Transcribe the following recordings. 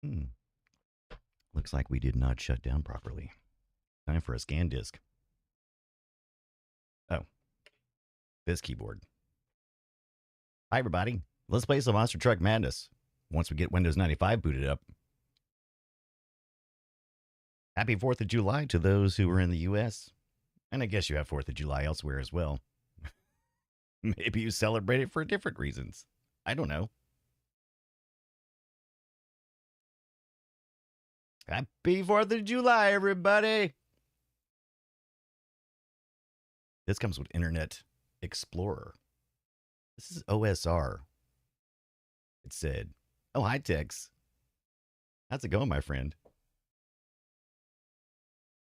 Hmm. Looks like we did not shut down properly. Time for a scan disk. Oh, this keyboard. Hi, everybody. Let's play some Monster Truck Madness once we get Windows 95 booted up. Happy 4th of July to those who are in the U.S. And I guess you have 4th of July elsewhere as well. Maybe you celebrate it for different reasons. I don't know. Happy 4th of July, everybody. This comes with Internet Explorer. This is OSR. It said, oh, hi, Tex. How's it going, my friend?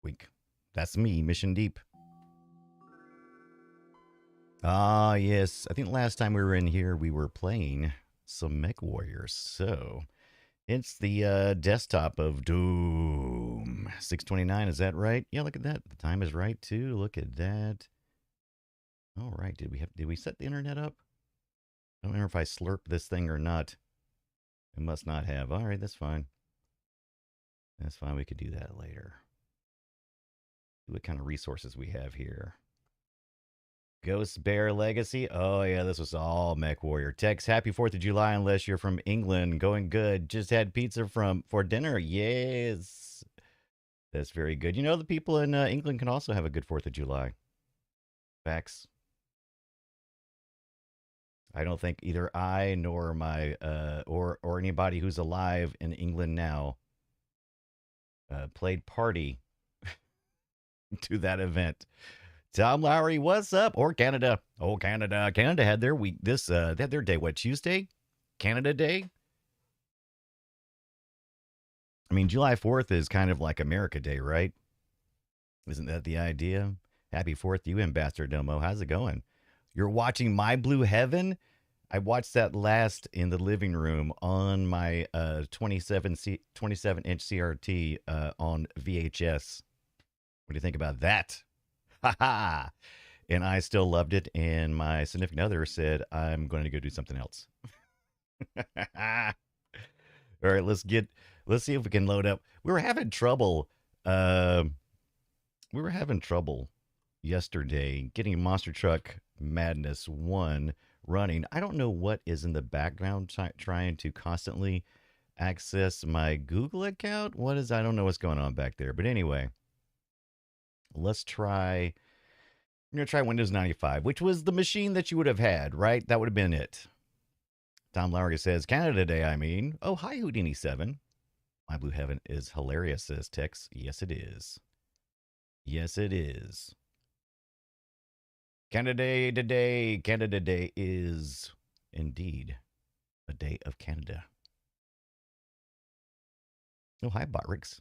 Wink. That's me, Mission Deep. Ah, yes. I think last time we were in here, we were playing some Mech Warriors. So it's the desktop of Doom. 629, is that right? Yeah, look at that. The time is right, too. Look at that. All right. Did we set the internet up? I don't remember if I slurped this thing or not. I must not have. All right, that's fine. That's fine. We could do that later. See what kind of resources we have here. Ghost Bear Legacy. Oh, yeah, this was all Mech Warrior. Tex, happy 4th of July, unless you're from England. Going good. Just had pizza for dinner. Yes. That's very good. You know, the people in England can also have a good 4th of July. Facts. I don't think either I nor my or anybody who's alive in England now played party to that event. Tom Lowry, what's up? Or Canada. Oh, Canada. Canada had their week they had their day, what, Tuesday? Canada Day? I mean, July 4th is kind of like America Day, right? Isn't that the idea? Happy 4th to you, Ambassador Domo. How's it going? You're watching My Blue Heaven? I watched that last in the living room on my 27-inch CRT on VHS. What do you think about that? Ha ha! And I still loved it. And my significant other said, I'm going to go do something else. All right, let's see if we can load up. We were having trouble. We were having trouble yesterday getting Monster Truck Madness 1 running. I don't know what is in the background trying to constantly access my Google account. I don't know what's going on back there. But anyway, let's try. I'm going to try Windows 95, which was the machine that you would have had, right? That would have been it. Tom Lowry says, Canada Day, I mean. Oh, hi, Houdini7. My Blue Heaven is hilarious, says Tex. Yes, it is. Yes, it is. Canada Day. Canada Day is indeed a day of Canada. Oh, hi, Botrix.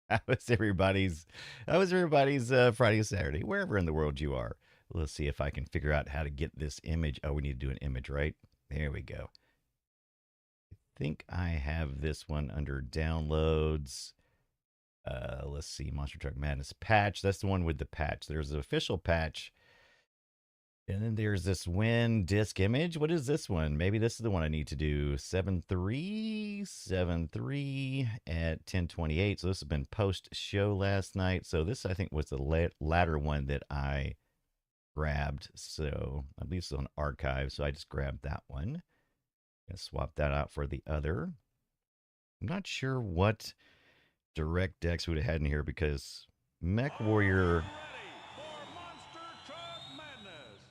How was everybody's Friday, Saturday, wherever in the world you are? Let's see if I can figure out how to get this image. Oh, we need to do an image, right? There we go. I think I have this one under downloads. Let's see, Monster Truck Madness patch. That's the one with the patch. There's an official patch. And then there's this Win disk image. What is this one? Maybe this is the one I need to do. 7.3 at 1028. So this has been post-show last night. So this, I think, was the latter one that I grabbed. So I believe it's on archive. So I just grabbed that one. Gonna swap that out for the other. I'm not sure what DirectX would have had in here because Mech Warrior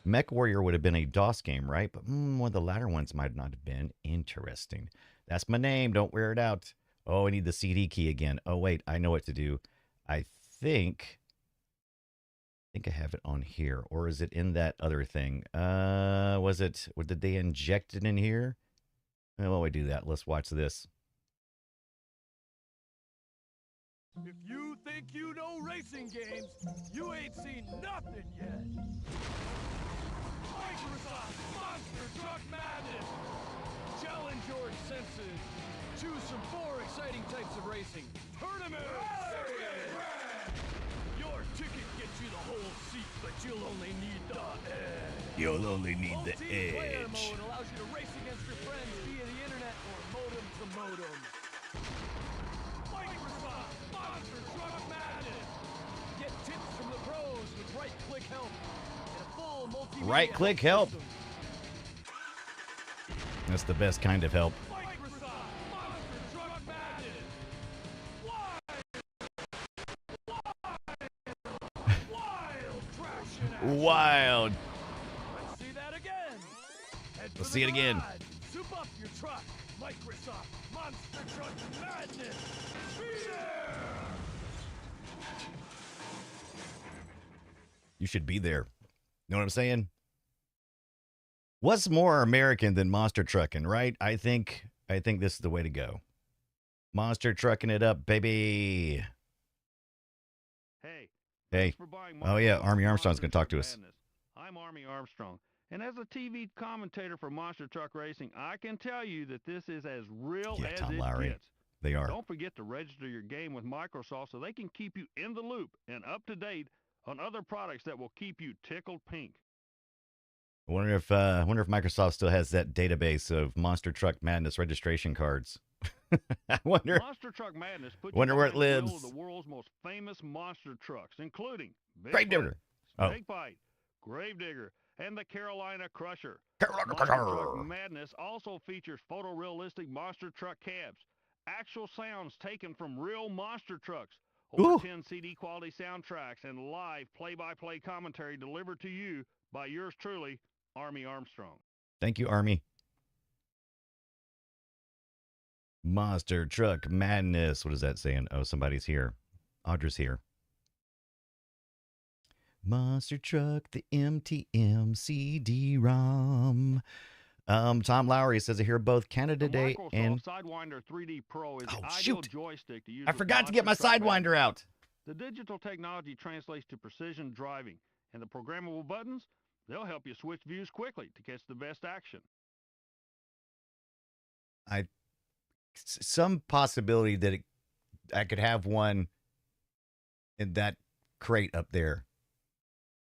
would have been a DOS game, right? But one of the latter ones might not have been. Interesting. That's my name. Don't wear it out. Oh, I need the CD key again. Oh, wait. I know what to do. I think I have it on here. Or is it in that other thing? Did they inject it in here? Well, we do that. Let's watch this. If you think you know racing games, you ain't seen nothing yet. Microsoft Monster Truck Madness! Challenge your senses. Choose from 4 exciting types of racing. Tournament Series! Your ticket gets you the whole seat, but you'll only need the edge. You'll only need the Multiplayer edge. mode allows you to race against your friends via the internet or modem to modem. Microsoft Monster Truck Madness. Get tips from the pros with right-click help and a full multimedia Right-click help. system. That's the best kind of help. Microsoft Monster Truck Madness. Wild traction action. Wild. Let's see that again. Head Let's for see the it again. garage. Soup up your truck. Microsoft Monster Truck Madness. Be there. You should be there. Know what I'm saying? What's more American than monster trucking, right? I think this is the way to go. Monster trucking it up, baby. Hey. Hey. For buying Oh yeah, Monster Army Truck Armstrong's going to talk to Madness. us. I'm Army Armstrong, and as a TV commentator for Monster Truck Racing, I can tell you that this is as real Yeah, as Tom it Lowry. gets. They are. Don't forget to register your game with Microsoft so they can keep you in the loop and up to date on other products that will keep you tickled pink. I wonder if Microsoft still has that database of Monster Truck Madness registration cards. I wonder. Monster Truck Madness puts Wonder you where it behind the wheel lives. of the world's most famous monster trucks, including Gravedigger. Oh. Snakebite, Gravedigger, and the Carolina Crusher. Carolina Monster Truck Crusher. Madness also features photorealistic monster truck cabs, actual sounds taken from real monster trucks, over Ooh. 10 CD quality soundtracks, and live play-by-play commentary delivered to you by yours truly, Army Armstrong. Thank you, Army. Monster Truck Madness. What is that saying? Oh, somebody's here. Audra's here. Monster Truck, the MTM CD-ROM. Tom Lowry says I hear both Canada Day and Sidewinder 3D Pro is the ideal shoot. joystick to use. I forgot to get my Sidewinder out. The digital technology translates to precision driving, and the programmable buttons, they'll help you switch views quickly to catch the best action. Some possibility that I could have one in that crate up there.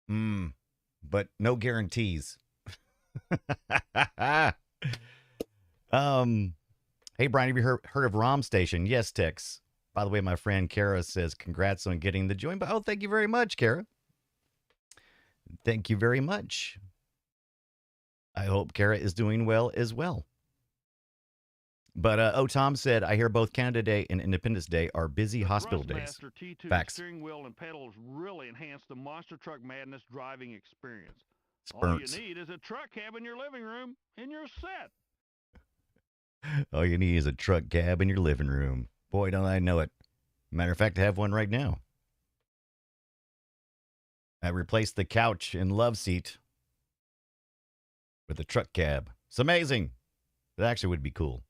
But no guarantees. Hey Brian, have you heard of ROM Station? Yes, Tex. By the way, my friend Kara says congrats on getting the join. But thank you very much, Kara. Thank you very much. I hope Kara is doing well as well. But Tom said, I hear both Canada Day and Independence Day are busy hospital days. T2 Facts. Steering wheel and pedals really enhance the Monster Truck Madness driving experience. Spurts. All you need is a truck cab in your living room, and you're set. All you need is a truck cab in your living room. Boy, don't I know it. Matter of fact, I have one right now. I replaced the couch and love seat with a truck cab. It's amazing. It actually would be cool.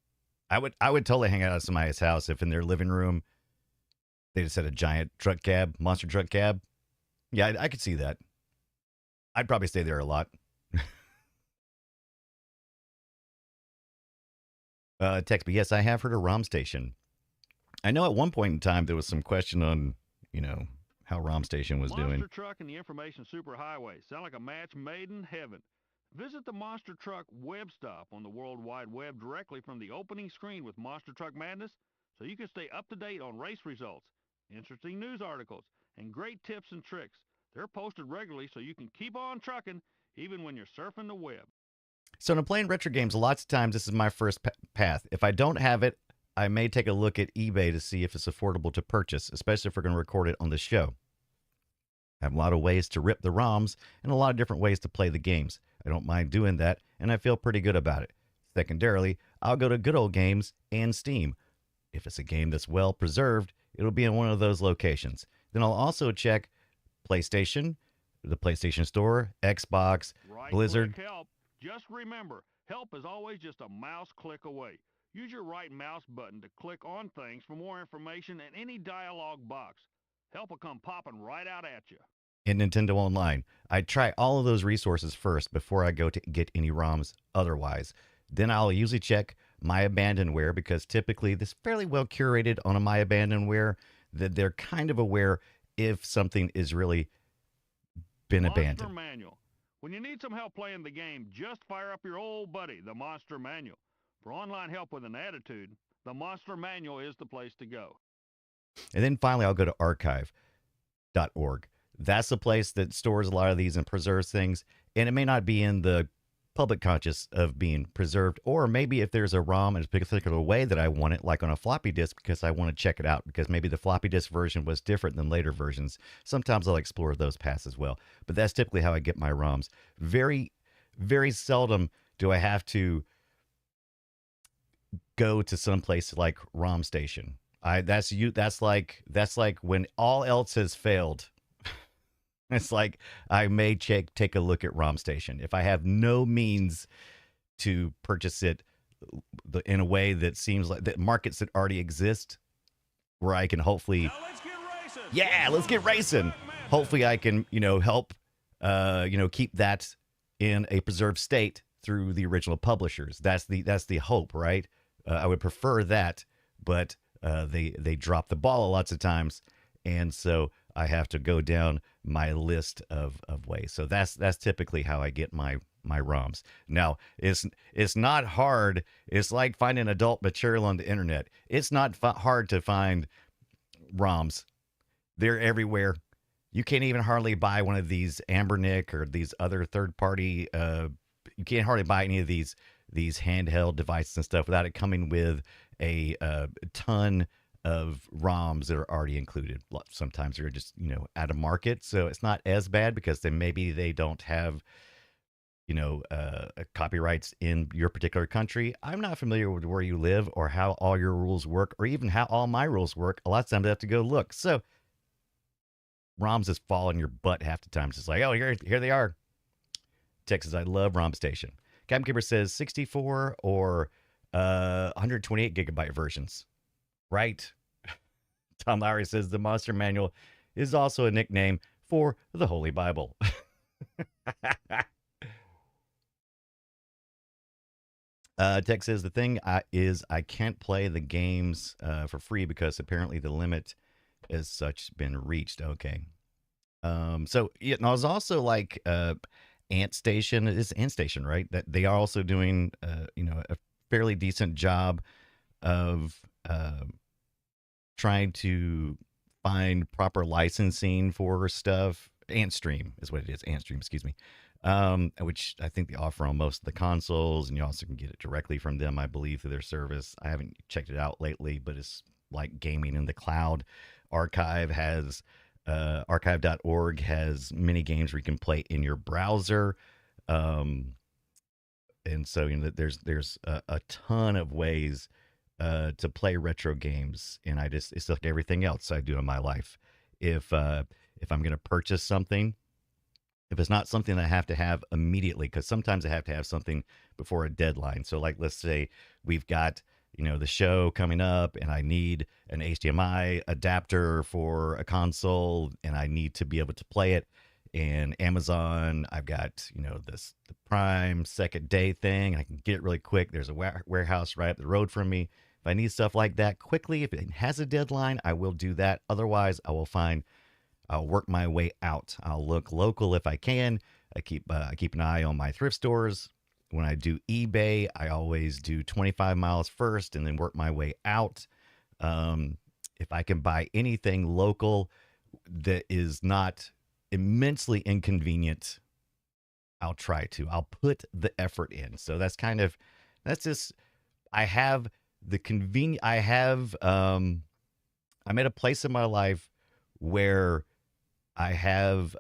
I would totally hang out at somebody's house if in their living room they just had a giant truck cab, monster truck cab. Yeah, I could see that. I'd probably stay there a lot. Text, but yes, I have heard of ROM Station. I know at one point in time there was some question on, how ROM Station was doing. Monster Truck and the Information Superhighway sound like a match made in heaven. Visit the Monster Truck web stop on the World Wide Web directly from the opening screen with Monster Truck Madness so you can stay up to date on race results, interesting news articles, and great tips and tricks. They're posted regularly so you can keep on trucking even when you're surfing the web. So when I'm playing retro games, lots of times this is my first path. If I don't have it, I may take a look at eBay to see if it's affordable to purchase, especially if we're going to record it on the show. I have a lot of ways to rip the ROMs and a lot of different ways to play the games. I don't mind doing that, and I feel pretty good about it. Secondarily, I'll go to Good Old Games and Steam. If it's a game that's well preserved, it'll be in one of those locations. Then I'll also check PlayStation, the PlayStation Store, Xbox, Blizzard. Help. Just remember, help is always just a mouse click away. Use your right mouse button to click on things for more information in any dialog box. Help will come popping right out at you. In Nintendo Online, I try all of those resources first before I go to get any ROMs otherwise. Then I'll usually check My Abandonware because typically this is fairly well curated on a My Abandonware that they're kind of aware if something is really been abandoned. Monster Manual. When you need some help playing the game, just fire up your old buddy, the Monster Manual. For online help with an attitude, The Monster Manual is the place to go. And then finally, I'll go to archive.org. That's the place that stores a lot of these and preserves things. And it may not be in the public conscious of being preserved, or maybe if there's a ROM in a particular way that I want it, like on a floppy disk, because I want to check it out, because maybe the floppy disk version was different than later versions. Sometimes I'll explore those paths as well. But that's typically how I get my ROMs. Very, very seldom do I have to go to some place like ROM Station. That's like when all else has failed. It's like I may take a look at ROM Station. If I have no means to purchase it in a way that seems like that markets that already exist, where I can hopefully, let's get racing. Hopefully I can, help, keep that in a preserved state through the original publishers. That's the hope, right? I would prefer that, but they drop the ball lots of times, and so I have to go down my list of ways. So that's typically how I get my ROMs. Now, it's not hard. It's like finding adult material on the internet. It's not hard to find ROMs. They're everywhere. You can't even hardly buy one of these Ambernick or these other third-party. You can't hardly buy any of these handheld devices and stuff without it coming with a ton of ROMs that are already included. Sometimes they're just, out of market. So it's not as bad because then maybe they don't have, copyrights in your particular country. I'm not familiar with where you live or how all your rules work or even how all my rules work. A lot of times I have to go look. So ROMs just fall on your butt half the time. It's just like, oh, here they are. Texas, I love ROM Station. Captain Keeper says 64 or 128 gigabyte versions. Right? Tom Lowry says the Monster Manual is also a nickname for the Holy Bible. Tech says the thing is I can't play the games for free because apparently the limit as such been reached. Okay. So yeah, no, it's also like Ant Station. It's Ant Station, right? That they are also doing a fairly decent job of trying to find proper licensing for stuff. Antstream is what it is. Antstream, excuse me. Which I think they offer on most of the consoles, and you also can get it directly from them, I believe, through their service. I haven't checked it out lately, but it's like gaming in the cloud. Archive.org has many games where you can play in your browser. And so there's a ton of ways to play retro games, and it's like everything else I do in my life. If I'm going to purchase something, if it's not something I have to have immediately, because sometimes I have to have something before a deadline. So like, let's say we've got, the show coming up and I need an HDMI adapter for a console and I need to be able to play it. And Amazon, I've got, the Prime second day thing. I can get it really quick. There's a warehouse right up the road from me. If I need stuff like that quickly, if it has a deadline, I will do that. Otherwise, I'll work my way out. I'll look local if I can. I keep an eye on my thrift stores. When I do eBay, I always do 25 miles first and then work my way out. If I can buy anything local that is not immensely inconvenient, I'll try to. I'll put the effort in. So that's just, I have the convenient, I'm at a place in my life where I have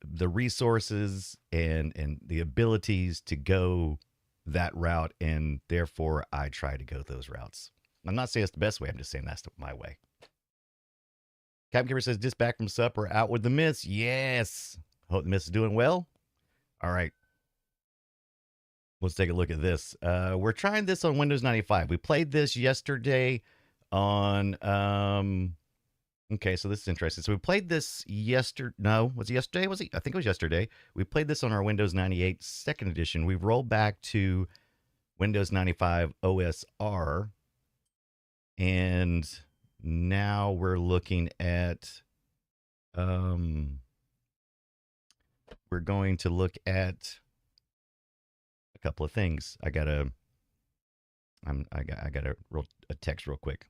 the resources and the abilities to go that route, and therefore I try to go those routes. I'm not saying it's the best way. I'm just saying that's my way. Captain Kimber says, just back from supper, out with the miss. Yes. Hope the miss is doing well. All right. Let's take a look at this. We're trying this on Windows 95. We played this yesterday on... Okay, so this is interesting. So we played this yesterday. No, was it yesterday? I think it was yesterday. We played this on our Windows 98 second edition. We've rolled back to Windows 95 OSR. And now we're looking at, we're going to look at a couple of things. I gotta I got a text real quick.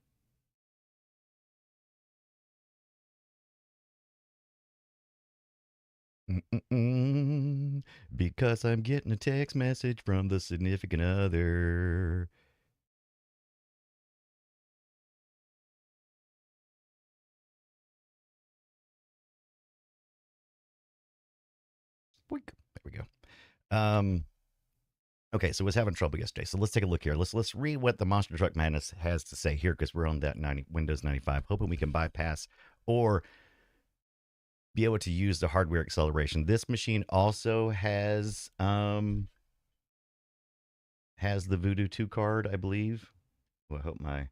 Because I'm getting a text message from the significant other. Boink. There we go. Okay, so I was having trouble yesterday. So let's take a look here. Let's read what the Monster Truck Madness has to say here, because we're on that Windows 95, hoping we can bypass or be able to use the hardware acceleration. This machine also has the Voodoo 2 card, I believe. Well, I hope my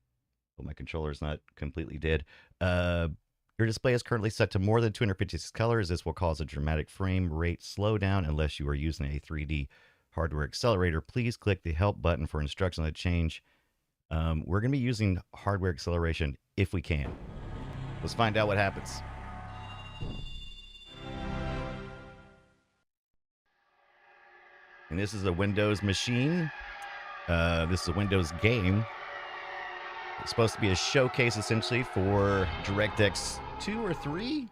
controller is not completely dead. Your display is currently set to more than 256 colors. This will cause a dramatic frame rate slowdown unless you are using a 3D hardware accelerator. Please click the help button for instructions on the change. We're going to be using hardware acceleration if we can. Let's find out what happens. And this is a Windows machine. This is a Windows game. It's supposed to be a showcase, essentially, for DirectX 2 or 3?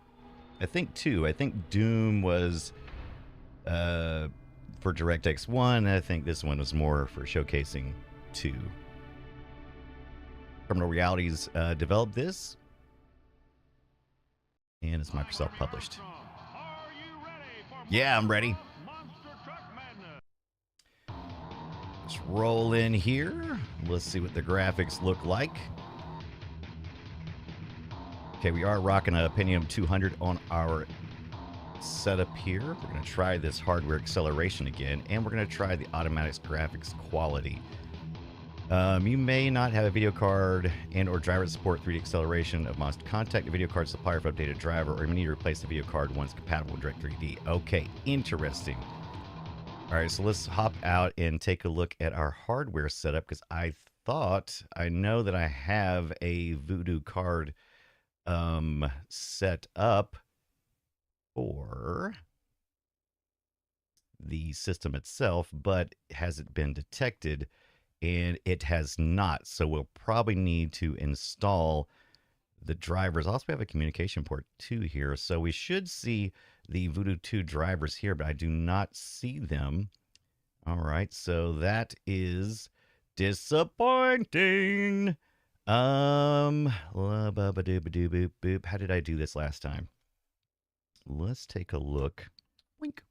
I think 2. I think Doom was for DirectX 1. I think this one was more for showcasing 2. Terminal Realities developed this. And it's Microsoft published. Yeah, I'm ready. Let's roll in here. Let's see what the graphics look like. Okay, we are rocking a Pentium 200 on our setup here. We're going to try this hardware acceleration again, and we're going to try the automatic graphics quality. You may not have a video card and or driver support 3D acceleration of Monster. Contact the video card supplier for updated driver, or you need to replace the video card once compatible with Direct 3D. Okay, interesting. All right, so let's hop out and take a look at our hardware setup, because I know that I have a Voodoo card set up for the system itself, but has it been detected? And it has not, so we'll probably need to install the drivers. Also, we have a communication port 2 here, so we should see the Voodoo 2 drivers here, but I do not see them. All right, so that is disappointing. How did I do this last time? Let's take a look. Wink.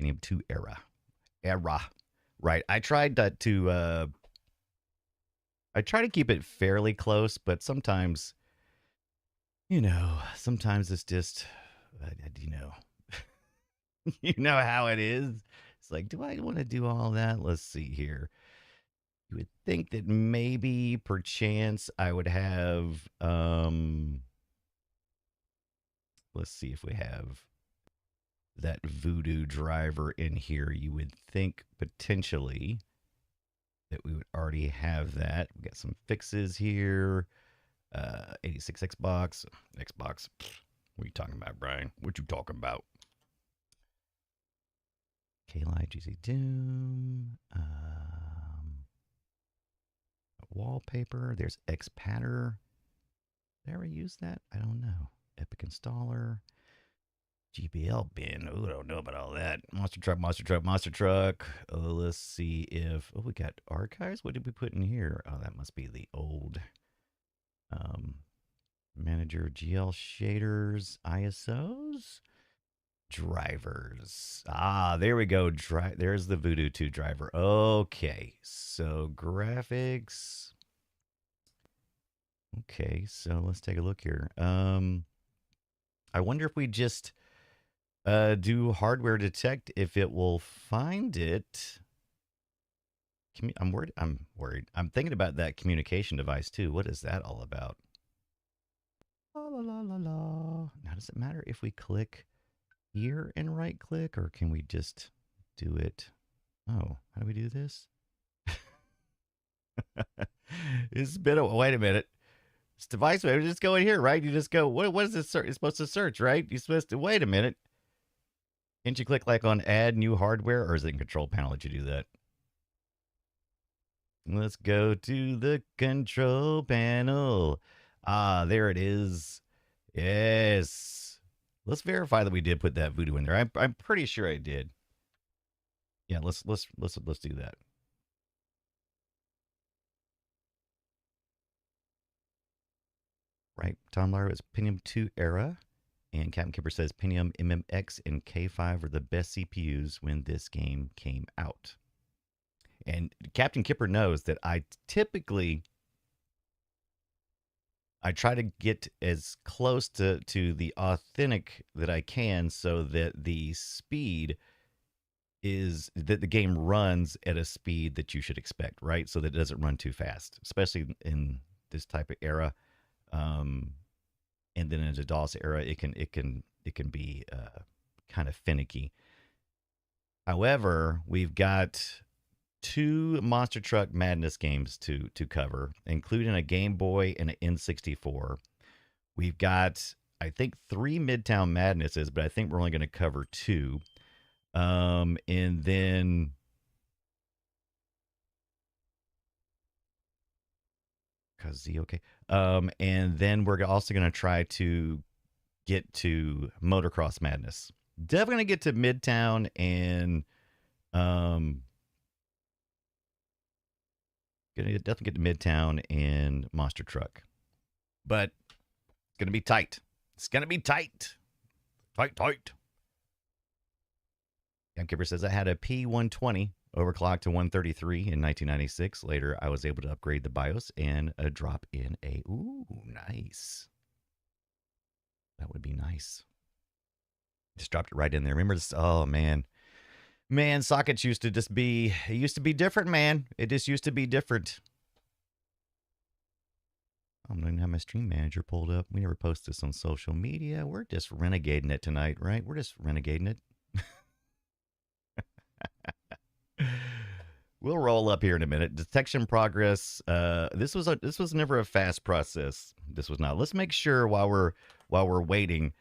Pentium 2 era. Right. I tried to keep it fairly close, but sometimes, sometimes it's just, you know how it is. It's like, do I want to do all that? Let's see here. You would think that maybe, perchance, I would have, let's see if we have that Voodoo driver in here. You would think potentially that we would already have that. We got some fixes here. 86 Xbox. What are you talking about, Brian? What you talking about? K-Lite, GC Doom. Wallpaper. There's Xpatter. Did I ever use that? I don't know. Epic Installer. GPL bin. Oh, I don't know about all that. Monster Truck. Let's see if... Oh, we got archives. What did we put in here? Oh, that must be the old manager. GL shaders. ISOs. Drivers. Ah, there we go. There's the Voodoo 2 driver. Okay. So graphics. Okay. So let's take a look here. I wonder if we just... do hardware detect, if it will find it. I'm worried. I'm thinking about that communication device too. What is that all about? La la la la la. Now, does it matter if we click here and right click, or can we just do it? Oh, how do we do this? It's been a... Wait a minute. This device, we just go in here, right? You just go, what is this? It's supposed to search, right? You're supposed to... Wait a minute. Can't you click like on add new hardware, or is it in control panel that you do that? Let's go to the control panel. Ah, there it is. Yes. Let's verify that we did put that voodoo in there. I'm pretty sure I did. Yeah, let's do that. Right, Tom Lawler is Pentium 2 era, and Captain Kipper says Pentium MMX and K5 were the best CPUs when this game came out. And Captain Kipper knows that I try to get as close to the authentic that I can so that the speed is that the game runs at a speed that you should expect, right? So that it doesn't run too fast, especially in this type of era. And then in the DOS era, it can be kind of finicky. However, we've got 2 Monster Truck Madness games to cover, including a Game Boy and an N64. We've got, I think, 3 Midtown Madnesses, but I think we're only going to cover 2. And then okay. And then we're also going to try to get to Motocross Madness. Definitely going to get to Midtown and gonna definitely get to Midtown and Monster Truck. But it's gonna be tight. It's gonna be tight. Tight. Young Kipper says I had a P120 overclocked to 133 in 1996. Later, I was able to upgrade the BIOS and drop in a nice. That would be nice. Just dropped it right in there. Remember this? Oh man. Man, sockets used to just be, it used to be different, man. It just used to be different. I don't even have my stream manager pulled up. We never post this on social media. We're just renegading it tonight, right? We're just renegading it. We'll roll up here in a minute. Detection progress. This was never a fast process. This was not. Let's make sure while we're waiting.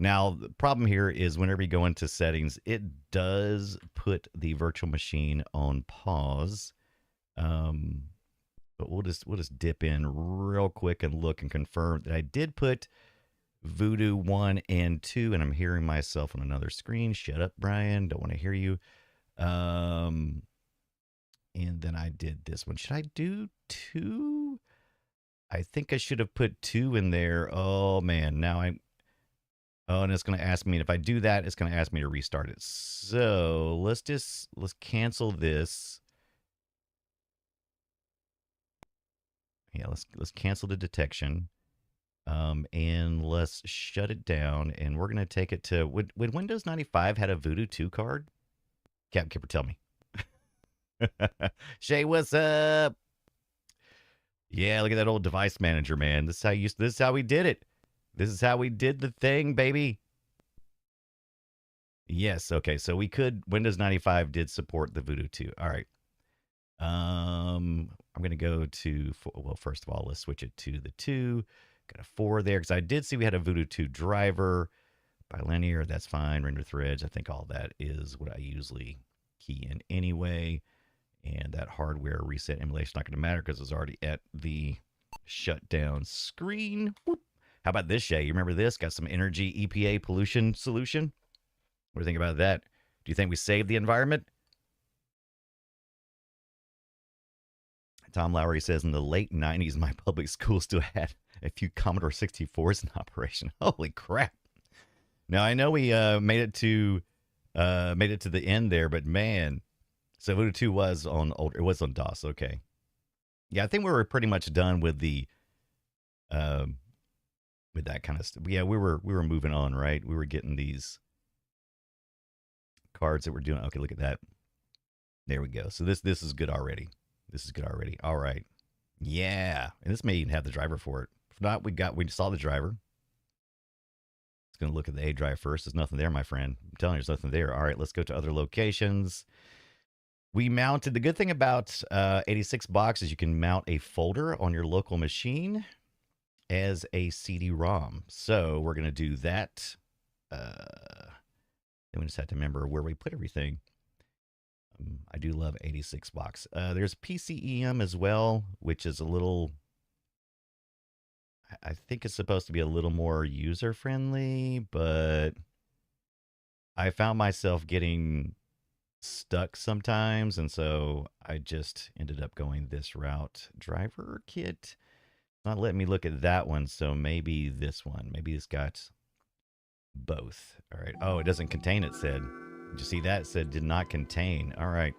Now, the problem here is whenever you go into settings, it does put the virtual machine on pause. But we'll just dip in real quick and look and confirm that I did put Voodoo 1 and 2, and I'm hearing myself on another screen. Shut up, Brian. Don't want to hear you. And then I did this one. Should I do 2? I think I should have put 2 in there. Oh, man. Now Oh, and it's going to ask me, if I do that, it's going to ask me to restart it. So let's cancel this. Yeah, let's cancel the detection. And let's shut it down. And we're going to take it to, would Windows 95 had a Voodoo 2 card? Captain Kipper, tell me. Shay, what's up? Yeah, look at that old device manager, man. This is how we did it. This is how we did the thing, baby. Yes, okay. So Windows 95 did support the Voodoo 2. All right. I'm going to go to, well, first of all, let's switch it to the 2. Got a 4 there because I did see we had a Voodoo 2 driver. Bilinear, that's fine. Render threads, I think all that is what I usually key in anyway. And that hardware reset emulation not going to matter because it's already at the shutdown screen. Whoop. How about this, Shay? You remember this? Got some energy EPA pollution solution? What do you think about that? Do you think we saved the environment? Tom Lowry says, in the late 90s, my public school still had a few Commodore 64s in operation. Holy crap. Now, I know we made it to the end there, but man, so Voodoo 2 was on DOS, okay. Yeah, I think we were pretty much done with the with that kind of stuff. Yeah, we were moving on, right? We were getting these cards that we're doing. Okay, look at that. There we go. So this is good already. This is good already. All right. Yeah. And this may even have the driver for it. If not, we saw the driver. It's going to look at the A drive first. There's nothing there, my friend. I'm telling you, there's nothing there. All right, let's go to other locations. We mounted, the good thing about 86 box is you can mount a folder on your local machine as a CD-ROM. So we're going to do that. Then we just have to remember where we put everything. I do love 86 box. There's PCEM as well, which is a little. I think it's supposed to be a little more user friendly, but I found myself getting stuck sometimes, and so I just ended up going this route. Driver kit, not letting me look at that one, so maybe this one. Maybe it's got both. All right. Oh, it doesn't contain, it said. Did you see that? It said did not contain. All right.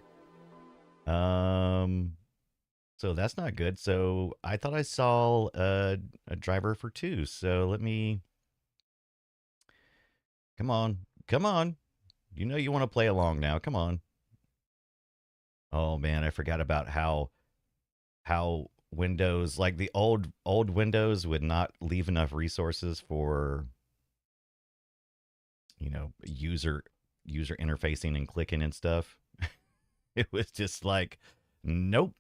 So that's not good. So I thought I saw a driver for two. So let me. Come on. Come on. You know you want to play along now. Come on. Oh man, I forgot about how Windows, like the old Windows, would not leave enough resources for user interfacing and clicking and stuff. It was just like, nope.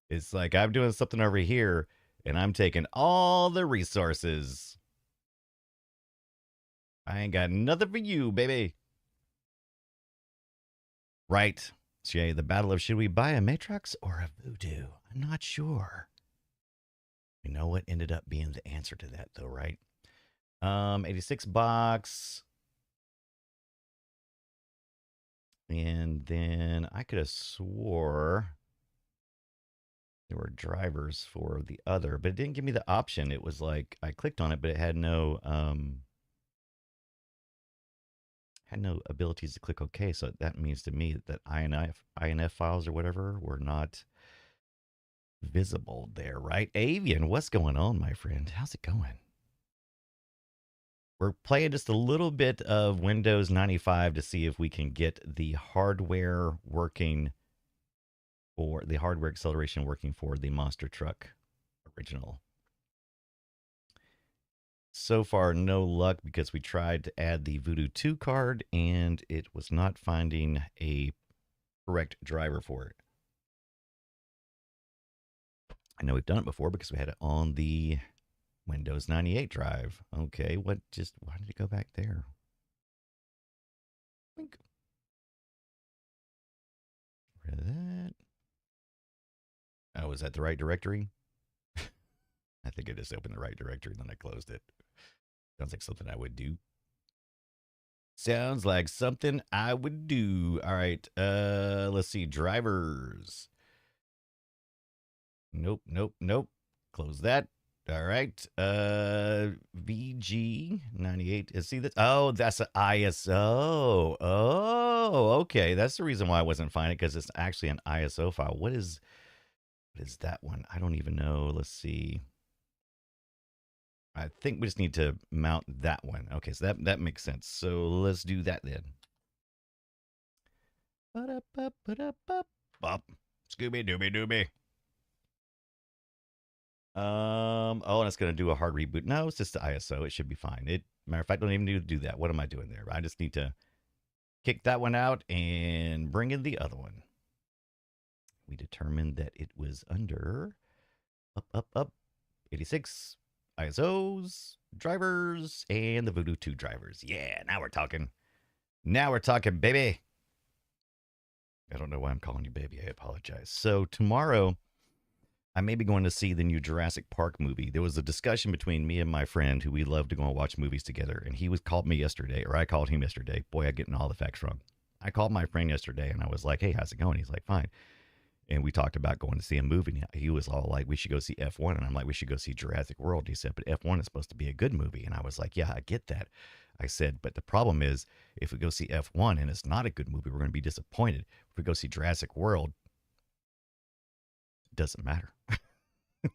It's like I'm doing something over here and I'm taking all the resources. I ain't got nothing for you, baby. Right. Shay, the battle of should we buy a Matrox or a Voodoo? I'm not sure. You know what ended up being the answer to that, though, right? 86 box. And then I could have swore there were drivers for the other, but it didn't give me the option. It was like I clicked on it, but it had no abilities to click OK. So that means to me that INF files or whatever were not visible there, right? Avian, what's going on, my friend? How's it going? We're playing just a little bit of Windows 95 to see if we can get the hardware working for the hardware acceleration working for the Monster Truck original. So far, no luck because we tried to add the Voodoo 2 card and it was not finding a correct driver for it. I know we've done it before because we had it on the Windows 98 drive. Okay, why did it go back there? Wink. Rid of that. Oh, was that the right directory? I think I just opened the right directory and then I closed it. Sounds like something I would do. Sounds like something I would do. All right, let's see. Drivers. Nope. Close that. All right. VG98. See that? Oh, that's an ISO. Oh, okay. That's the reason why I wasn't finding it, because it's actually an ISO file. What is that one? I don't even know. Let's see. I think we just need to mount that one. Okay, so that makes sense. So let's do that then. Scooby Dooby Dooby. Oh, and it's gonna do a hard reboot. No, it's just the ISO. It should be fine. Matter of fact, I don't even need to do that. What am I doing there? I just need to kick that one out and bring in the other one. We determined that it was under up 86 ISOs, drivers, and the Voodoo 2 drivers. Yeah, now we're talking. Now we're talking, baby. I don't know why I'm calling you baby. I apologize. So tomorrow, I may be going to see the new Jurassic Park movie. There was a discussion between me and my friend who we love to go and watch movies together. And he called me yesterday, or I called him yesterday. Boy, I'm getting all the facts wrong. I called my friend yesterday and I was like, hey, how's it going? He's like, fine. And we talked about going to see a movie. And he was all like, we should go see F1. And I'm like, we should go see Jurassic World. He said, but F1 is supposed to be a good movie. And I was like, yeah, I get that. I said, but the problem is if we go see F1 and it's not a good movie, we're going to be disappointed. If we go see Jurassic World, it doesn't matter.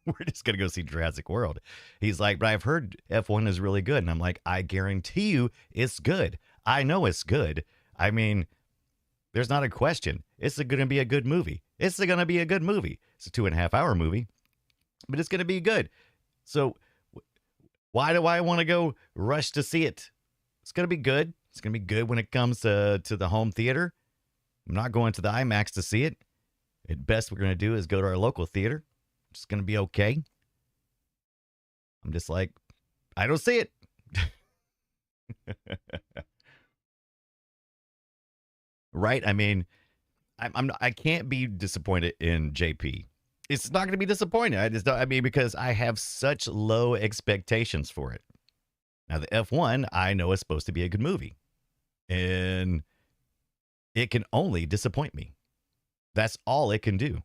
We're just going to go see Jurassic World. He's like, but I've heard F1 is really good. And I'm like, I guarantee you it's good. I know it's good. I mean, there's not a question. It's going to be a good movie. It's going to be a good movie. It's a 2.5-hour movie, but it's going to be good. So why do I want to go rush to see it? It's going to be good. It's going to be good when it comes to the home theater. I'm not going to the IMAX to see it. At best, we're going to do is go to our local theater. It's going to be okay. I'm just like, I don't see it. Right? I mean, I can't be disappointed in JP. It's not going to be disappointing. I just don't, I mean, because I have such low expectations for it. Now the F1 I know is supposed to be a good movie, and it can only disappoint me. That's all it can do.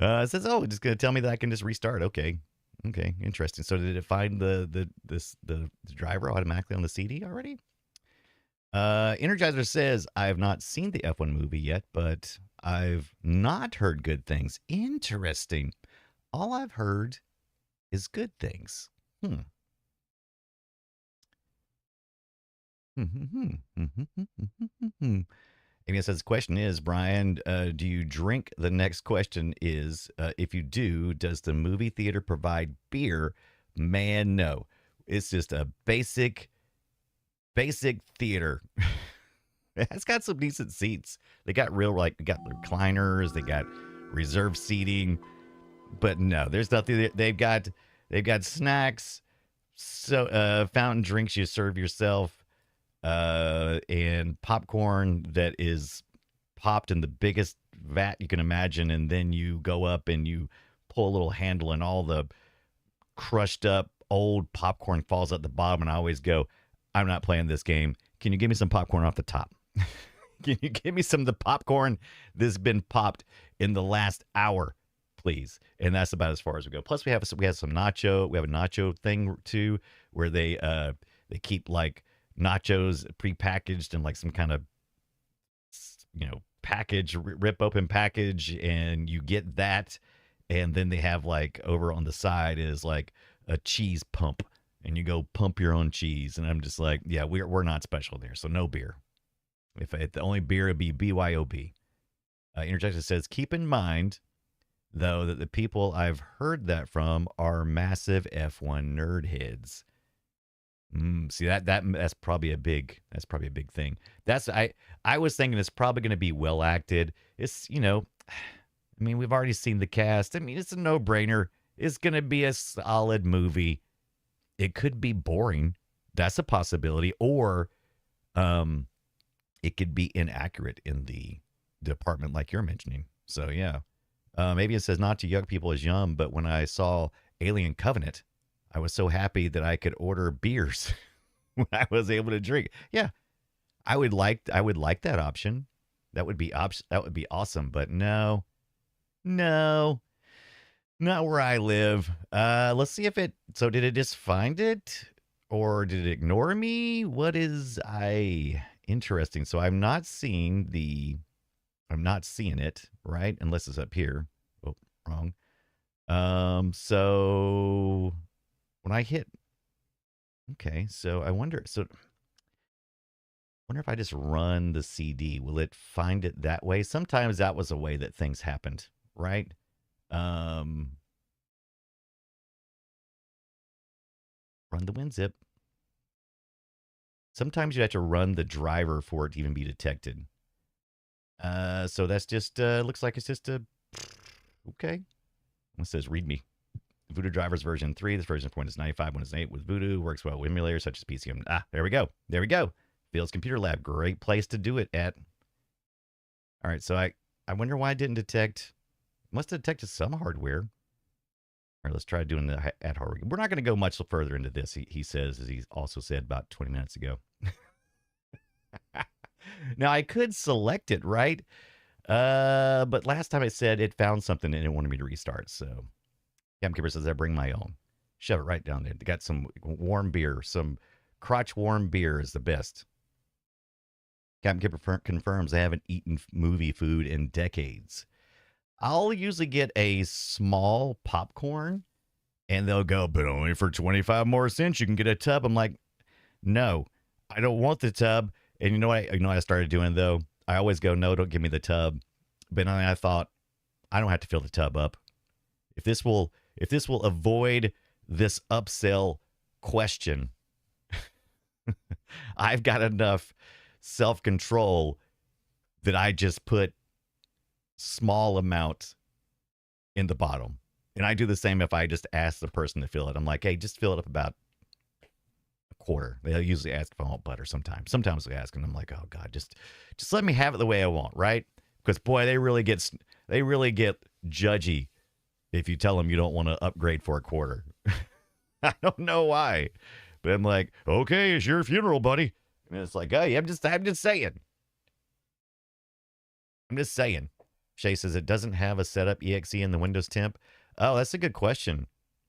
It says, "Oh, it's just gonna tell me that I can just restart." Okay, interesting. So did it find the driver automatically on the CD already? Energizer says, "I have not seen the F1 movie yet, but I've not heard good things." Interesting. All I've heard is good things. Amy says, the question is, Brian, do you drink? The next question is, if you do, does the movie theater provide beer? Man, no. It's just a basic theater. It's got some decent seats. They got they got recliners, they got reserved seating, but no, there's nothing. They've got snacks, so fountain drinks you serve yourself, and popcorn that is popped in the biggest vat you can imagine, and then you go up and you pull a little handle, and all the crushed up old popcorn falls at the bottom. And I always go, I'm not playing this game. Can you give me some popcorn off the top? Can you give me some of the popcorn that's been popped in the last hour, please? And that's about as far as we go. Plus, we have some nacho. We have a nacho thing too, where they keep like nachos prepackaged in like some kind of package, rip open package, and you get that. And then they have like over on the side is like a cheese pump, and you go pump your own cheese. And I'm just like, yeah, we're not special there, so no beer. If the only beer would be BYOB. Interjection says, keep in mind, though, that the people I've heard that from are massive F1 nerd heads. See, that's probably a big thing. I was thinking it's probably going to be well acted. It's I mean, we've already seen the cast. I mean, it's a no-brainer. It's going to be a solid movie. It could be boring. That's a possibility. Or it could be inaccurate in the department like you're mentioning. So, yeah. Maybe it says, not to young people as young, but when I saw Alien Covenant, I was so happy that I could order beers when I was able to drink. Yeah, I would like that option. That would be awesome. But no, not where I live. Let's see if it. So did it just find it, or did it ignore me? What is interesting? So I'm not seeing it, right? Unless it's up here. Oh, wrong. So when I hit, okay, so I wonder if I just run the CD, will it find it that way? Sometimes that was a way that things happened, right? Run the WinZip. Sometimes you have to run the driver for it to even be detected. So that's just looks like it's just a okay. It says read me. Voodoo Drivers version 3. This version 4 is 95, Windows 8 with Voodoo. Works well with emulators such as PCM. There we go. Fields Computer Lab. Great place to do it at. All right, so I wonder why it didn't detect. Must have detected some hardware. All right, let's try doing the at hardware. We're not going to go much further into this, he says, as he also said about 20 minutes ago. Now, I could select it, right? But last time I said it found something and it wanted me to restart. So, Cam Kipper says, I bring my own. Shove it right down there. They got some warm beer. Some crotch warm beer is the best. Captain Kipper confirms I haven't eaten movie food in decades. I'll usually get a small popcorn, and they'll go, but only for 25 more cents you can get a tub. I'm like, no, I don't want the tub. And you know what I started doing, though? I always go, no, don't give me the tub. But then I thought, I don't have to fill the tub up. If this will avoid this upsell question, I've got enough self-control that I just put small amount in the bottom. And I do the same if I just ask the person to fill it. I'm like, hey, just fill it up about quarter. They'll usually ask if I want butter sometimes. Sometimes they ask, and I'm like, oh God, just let me have it the way I want, right? Because boy, they really get judgy if you tell them you don't want to upgrade for a quarter. I don't know why, but I'm like, okay, it's your funeral, buddy. And it's like, hey, I'm just saying. I'm just saying. Shay says it doesn't have a setup exe in the Windows temp. Oh, that's a good question.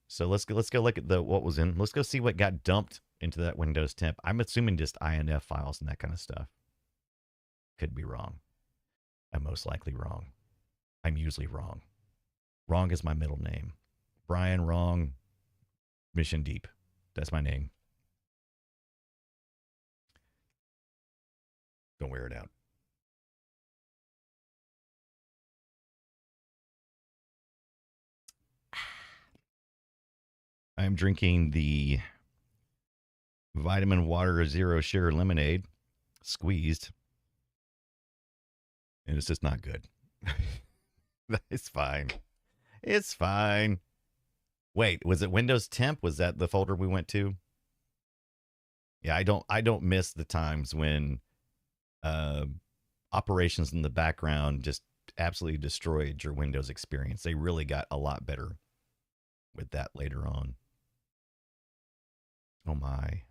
So let's go look at what was in. Let's go see what got dumped into that Windows temp. I'm assuming just INF files and that kind of stuff. Could be wrong. I'm most likely wrong. I'm usually wrong. Wrong is my middle name. Brian Wrong. Mission Deep. That's my name. Don't wear it out. I'm drinking the vitamin water zero sugar lemonade, squeezed, and it's just not good. It's fine. It's fine. Wait, was it Windows Temp? Was that the folder we went to? Yeah, I don't miss the times when operations in the background just absolutely destroyed your Windows experience. They really got a lot better with that later on. Oh my.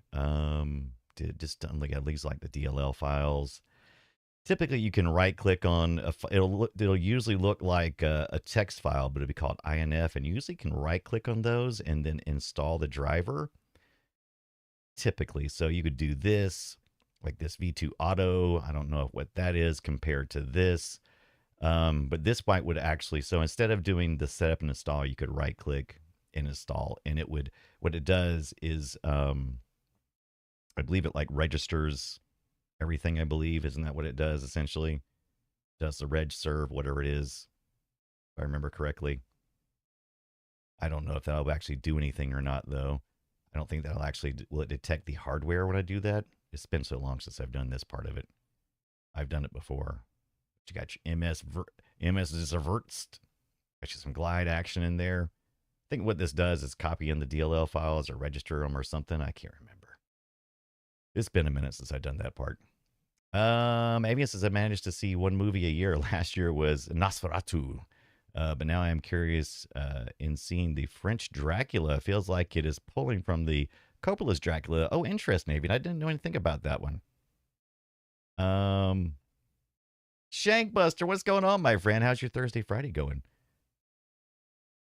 Did just look at least like the DLL files. Typically, you can right click on it'll usually look like a text file, but it'll be called INF, and you usually can right click on those and then install the driver. Typically, so you could do this, like this V2 Auto. I don't know what that is compared to this, but this would actually. So instead of doing the setup and install, you could right click and install, and it would. What it does is, I believe it like registers everything, I believe. Isn't that what it does, essentially? Does the reg serve, whatever it is, if I remember correctly. I don't know if that'll actually do anything or not, though. I don't think that'll actually, will it detect the hardware when I do that? It's been so long since I've done this part of it. I've done it before. But you got your MS Diverts. Got you some glide action in there. I think what this does is copy in the DLL files or register them or something. I can't remember. It's been a minute since I've done that part. Maybe it says I managed to see one movie a year. Last year was Nosferatu. But now I am curious in seeing the French Dracula. Feels like it is pulling from the Coppola's Dracula. Oh, interesting, Navy. I didn't know anything about that one. Shankbuster, what's going on, my friend? How's your Thursday, Friday going?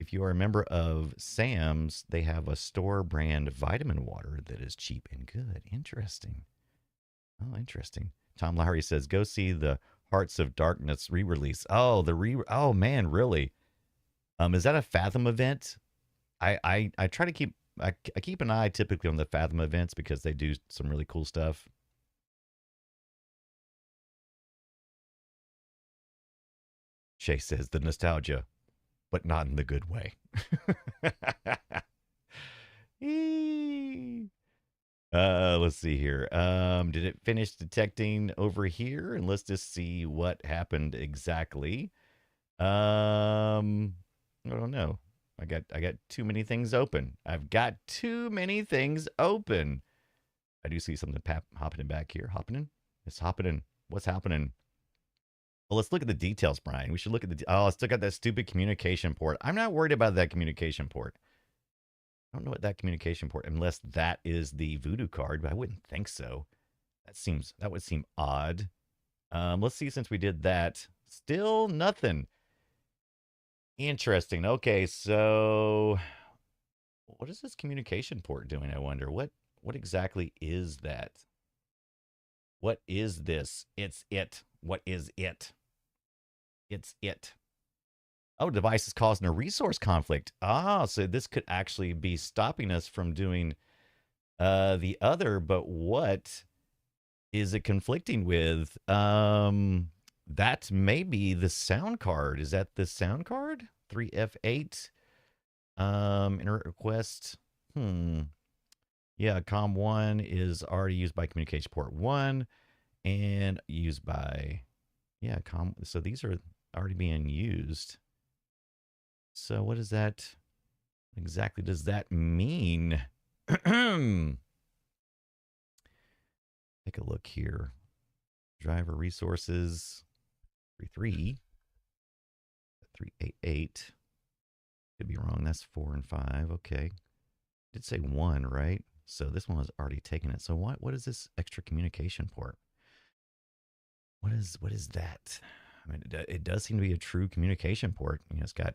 If you are a member of Sam's, they have a store brand vitamin water that is cheap and good. Interesting. Oh, interesting. Tom Lowry says, go see the Hearts of Darkness re-release. Oh, oh man, really? Is that a Fathom event? I try to keep I keep an eye typically on the Fathom events because they do some really cool stuff. Shay says the nostalgia, but not in the good way. Let's see here. Did it finish detecting over here? And let's just see what happened exactly. I don't know. I got too many things open. I've got too many things open. I do see something happening back here. Happening? It's happening. What's happening? Well, let's look at the details, Brian. We should look at the. Oh, I still got that stupid communication port. I'm not worried about that communication port. I don't know what that communication port, unless that is the voodoo card, but I wouldn't think so. That would seem odd. Let's see, since we did that, still nothing. Interesting. Okay, so what is this communication port doing? I wonder what exactly is that? What is this? It's it. What is it? It's it. Oh, device is causing a resource conflict. Ah, so this could actually be stopping us from doing the other, but what is it conflicting with? That may be the sound card. Is that the sound card? 3F8. Internet request. Yeah, COM1 is already used by communication port 1 and used by, yeah, so these are already being used. So what does that exactly does that mean? Take a look here. Driver resources 33, 388. Could be wrong. That's 4 and 5. Okay. Did say 1, right? So this one was already taken it. So what is this extra communication port? What is that? I mean, it does seem to be a true communication port. You know, it's got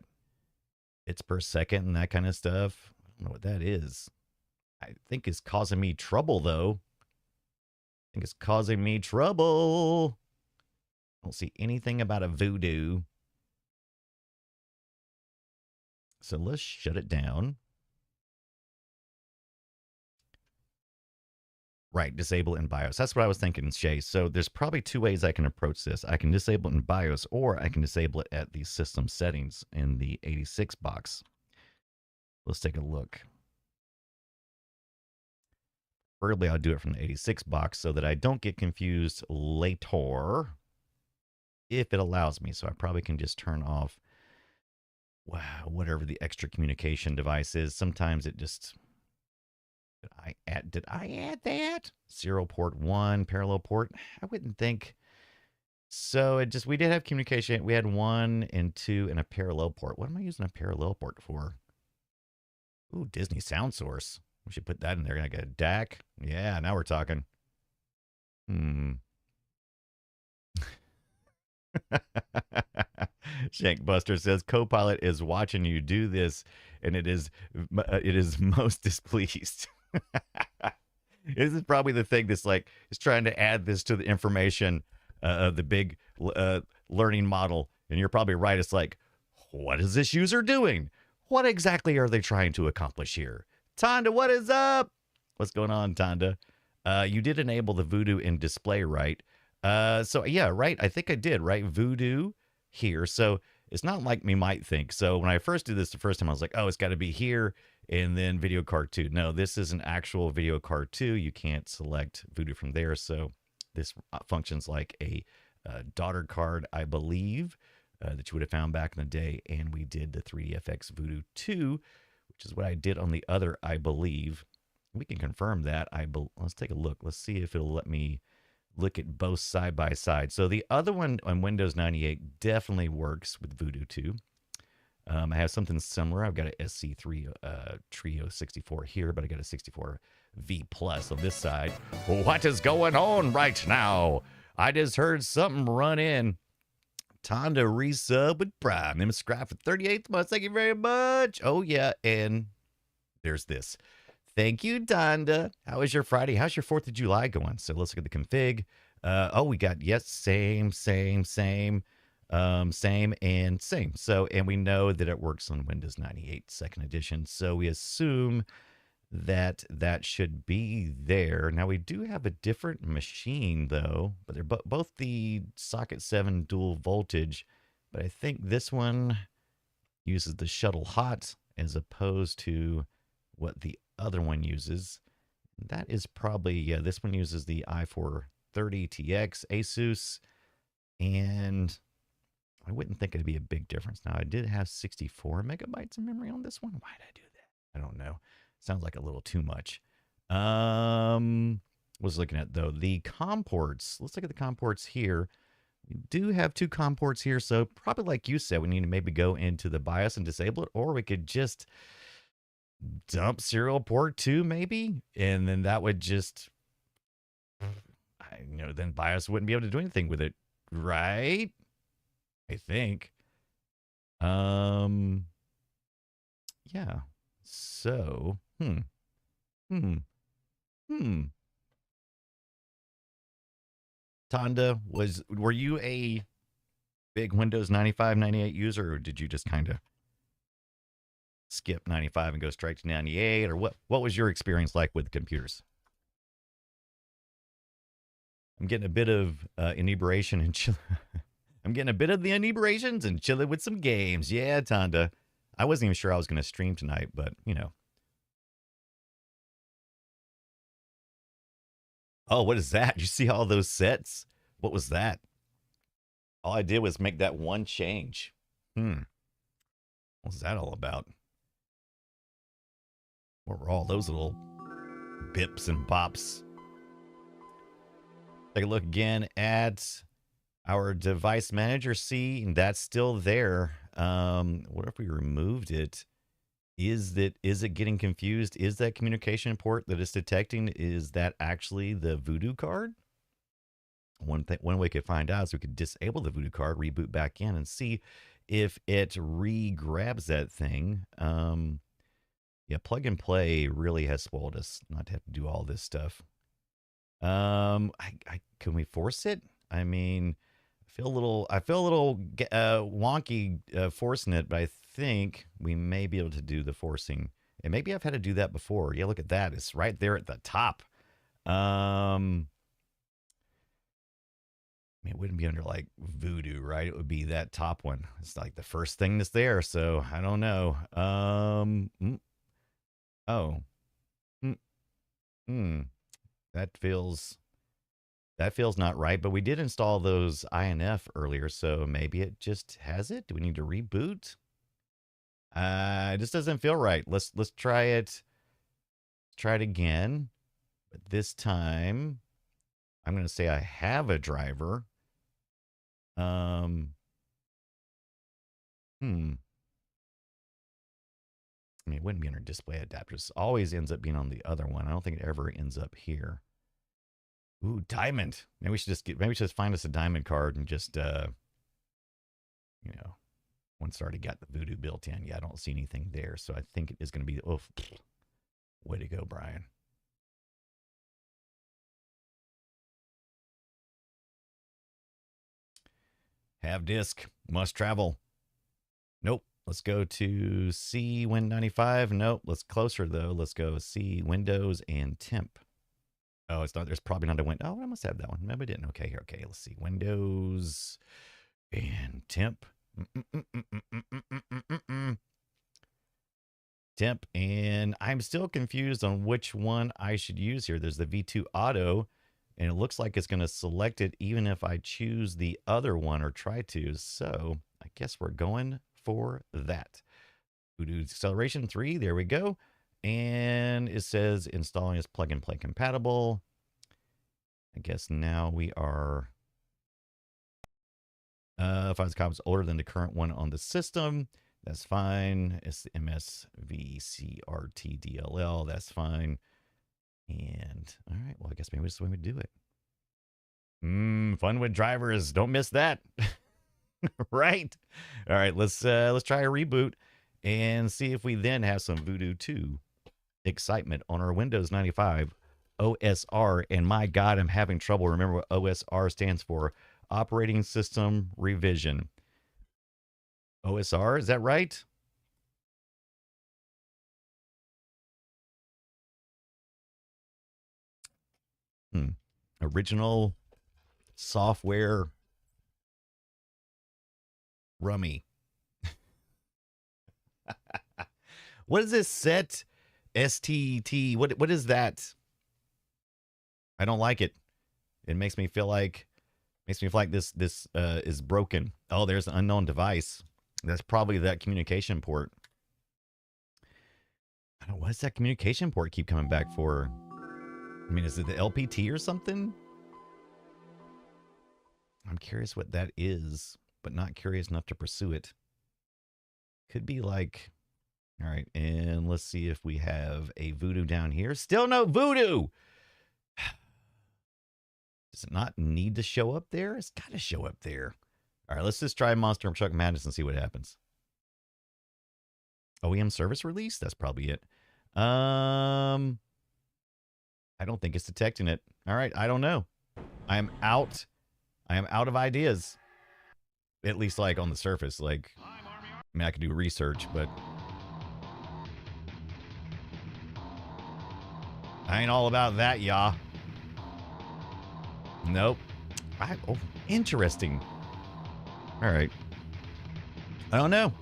bits per second and that kind of stuff. I don't know what that is. I think it's causing me trouble, though. I think it's causing me trouble. I don't see anything about a voodoo. So let's shut it down. Right, disable it in BIOS. That's what I was thinking, Shay. So there's probably 2 ways I can approach this. I can disable it in BIOS, or I can disable it at the system settings in the 86 box. Let's take a look. Preferably, I'll do it from the 86 box so that I don't get confused later, if it allows me. So I probably can just turn off whatever the extra communication device is. Sometimes it just... Did I add that? Serial port 1, parallel port? I wouldn't think. So we did have communication. We had 1 and 2 and a parallel port. What am I using a parallel port for? Ooh, Disney Sound Source. We should put that in there. I got a DAC. Yeah, now we're talking. Shankbuster says Copilot is watching you do this, and it is most displeased. This is probably the thing that's like is trying to add this to the information of the big learning model, and you're probably right. It's like, what is this user doing? What exactly are they trying to accomplish here? Tonda, what is up? What's going on, Tonda? You did enable the Voodoo in display, right? So yeah, right. I think I did, right? Voodoo here. So it's not like me might think. So when I first did this the first time, I was like, oh, it's got to be here and then video card 2. No, this is an actual video card 2. You can't select Voodoo from there. So this functions like a daughter card, I believe, that you would have found back in the day. And we did the 3DFX Voodoo 2, which is what I did on the other, I believe. We can confirm that. Let's take a look. Let's see if it'll let me look at both side by side. So the other one on Windows 98 definitely works with Voodoo 2. I have something similar. I've got an SC3 Trio 64 here, but I got a 64 V Plus on this side. What is going on right now? I just heard something run in. Time to resub with Prime. Subscribe for 38th month. Thank you very much. Oh, yeah. And there's this. Thank you, Donda. How was your Friday? How's your 4th of July going? So let's look at the config. We got, yes, same, and same. So, and we know that it works on Windows 98 2nd edition. So we assume that that should be there. Now we do have a different machine though, but they're both the socket 7 dual voltage. But I think this one uses the shuttle hot as opposed to what the other one uses. That is probably, yeah, this one uses the i430TX Asus, and I wouldn't think it'd be a big difference. Now, I did have 64 megabytes of memory on this one. Why did I do that? I don't know. Sounds like a little too much. Was looking at, though, the COM ports. Let's look at the COM ports here. We do have 2 COM ports here, so probably like you said, we need to maybe go into the BIOS and disable it, or we could just dump serial port 2 maybe, and then that would just, then BIOS wouldn't be able to do anything with it, right? I think. Yeah. So, Tonda, were you a big Windows 95, 98 user, or did you just kind of skip 95 and go straight to 98, or what was your experience like with computers? I'm getting a bit of inebriation and chill. I'm getting a bit of the inebriations and chilling with some games. Yeah, Tonda. I wasn't even sure I was going to stream tonight, but, Oh, what is that? You see all those sets? What was that? All I did was make that one change. What was that all about? What were all those little bips and bops? Take a look again at our device manager. See, that's still there. What if we removed it? Is it getting confused? Is that communication port that it's detecting, is that actually the Voodoo card? One way we could find out is we could disable the Voodoo card, reboot back in, and see if it re-grabs that thing. Yeah, plug and play really has spoiled us not to have to do all this stuff. Can we force it? I mean, I feel a little wonky forcing it, but I think we may be able to do the forcing. And maybe I've had to do that before. Yeah, look at that. It's right there at the top. I mean, it wouldn't be under like Voodoo, right? It would be that top one. It's like the first thing that's there. So I don't know. Oh. That feels not right, but we did install those INF earlier, so maybe it just has it. Do we need to reboot? It just doesn't feel right. Let's try it. Try it again. But this time I'm going to say I have a driver. I mean, it wouldn't be under display adapters. It always ends up being on the other one. I don't think it ever ends up here. Ooh, diamond. Maybe we should just find us a diamond card and just once already got the Voodoo built in. Yeah, I don't see anything there. So I think it is going to be way to go, Brian. Have disk. Must travel. Nope. Let's go to C Win95. Nope. Let's closer though. Let's go C Windows and temp. Oh, it's not. There's probably not a window. Oh, I must have that one. Maybe I didn't. Okay, here. Okay, let's see. Windows and temp. Temp. And I'm still confused on which one I should use here. There's the V2 Auto, and it looks like it's going to select it even if I choose the other one or try to. So I guess we're going for that. Voodoo Acceleration 3. There we go. And it says installing is plug and play compatible. I guess now we are 5 copies older than the current one on the system. That's fine. It's the MSVCRTDLL. That's fine. And all right, well, I guess maybe this is the way we do it. Fun with drivers. Don't miss that. Right. All right, let's try a reboot and see if we then have some Voodoo 2 excitement on our Windows 95 OSR. And my God, I'm having trouble remember what OSR stands for. Operating System Revision. OSR, is that right? Original software rummy. What is this set? STT. What is that? I don't like it. It makes me feel like this is broken. Oh, there's an unknown device. That's probably that communication port. I don't know, what does that communication port keep coming back for? I mean, is it the LPT or something? I'm curious what that is, but not curious enough to pursue it. Could be like, all right, and let's see if we have a Voodoo down here. Still no Voodoo. Does it not need to show up there? It's got to show up there. All right, let's just try Monster Truck Madness and see what happens. OEM service release? That's probably it. I don't think it's detecting it. All right, I don't know. I am out of ideas. At least like on the surface. Like, I mean, I could do research, but I ain't all about that, y'all. Nope. Oh, interesting. All right. I don't know.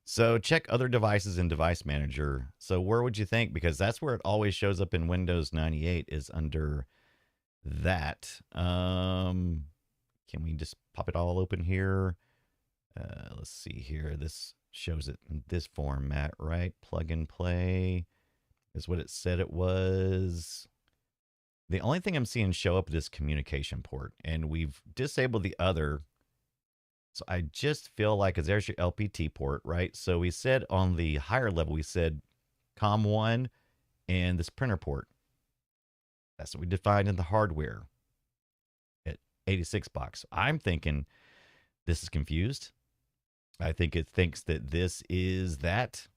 So check other devices in Device Manager. So where would you think? Because that's where it always shows up in Windows 98 is under that. Can we just pop it all open here? Let's see here. This shows it in this format, right? Plug and play is what it said it was. The only thing I'm seeing show up is this communication port, and we've disabled the other. So I just feel like, because there's your LPT port, right? So we said on the higher level, we said COM1 and this printer port. That's what we defined in the hardware at 86 box. I'm thinking this is confused. I think it thinks that this is that.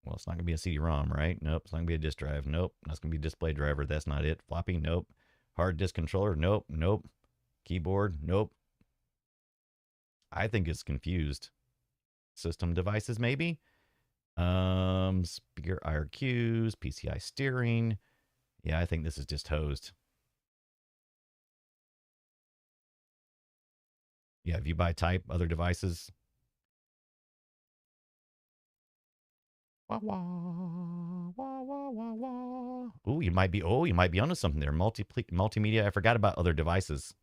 Well, it's not going to be a CD-ROM, right? Nope. It's not going to be a disk drive. Nope. That's going to be a display driver. That's not it. Floppy? Nope. Hard disk controller? Nope. Nope. Keyboard? Nope. I think it's confused. System devices, maybe? Speaker IRQs, PCI steering. Yeah, I think this is just hosed. Yeah, if you buy type, other devices. Wah, wah, wah, wah, wah, wah. Ooh, you might be onto something there. Multimedia. I forgot about other devices.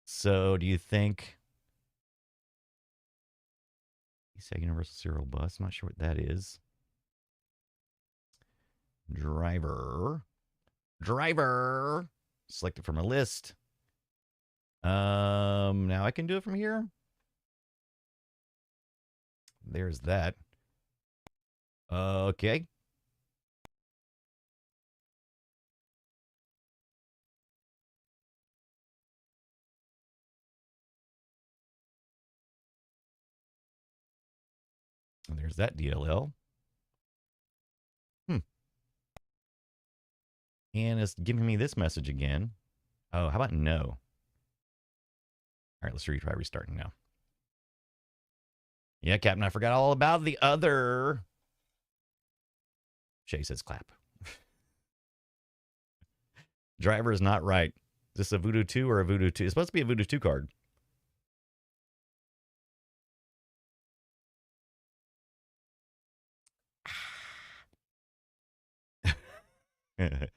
So do you think you say Universal Serial Bus? I'm not sure what that is. Driver. Select it from a list. Now I can do it from here. There's that. Okay. And there's that DLL. And it's giving me this message again. Oh, how about no? All right, let's try restarting now. Yeah, Captain, I forgot all about the other. Shay says clap. Driver is not right. Is this a Voodoo 2 or a Voodoo 2? It's supposed to be a Voodoo 2 card.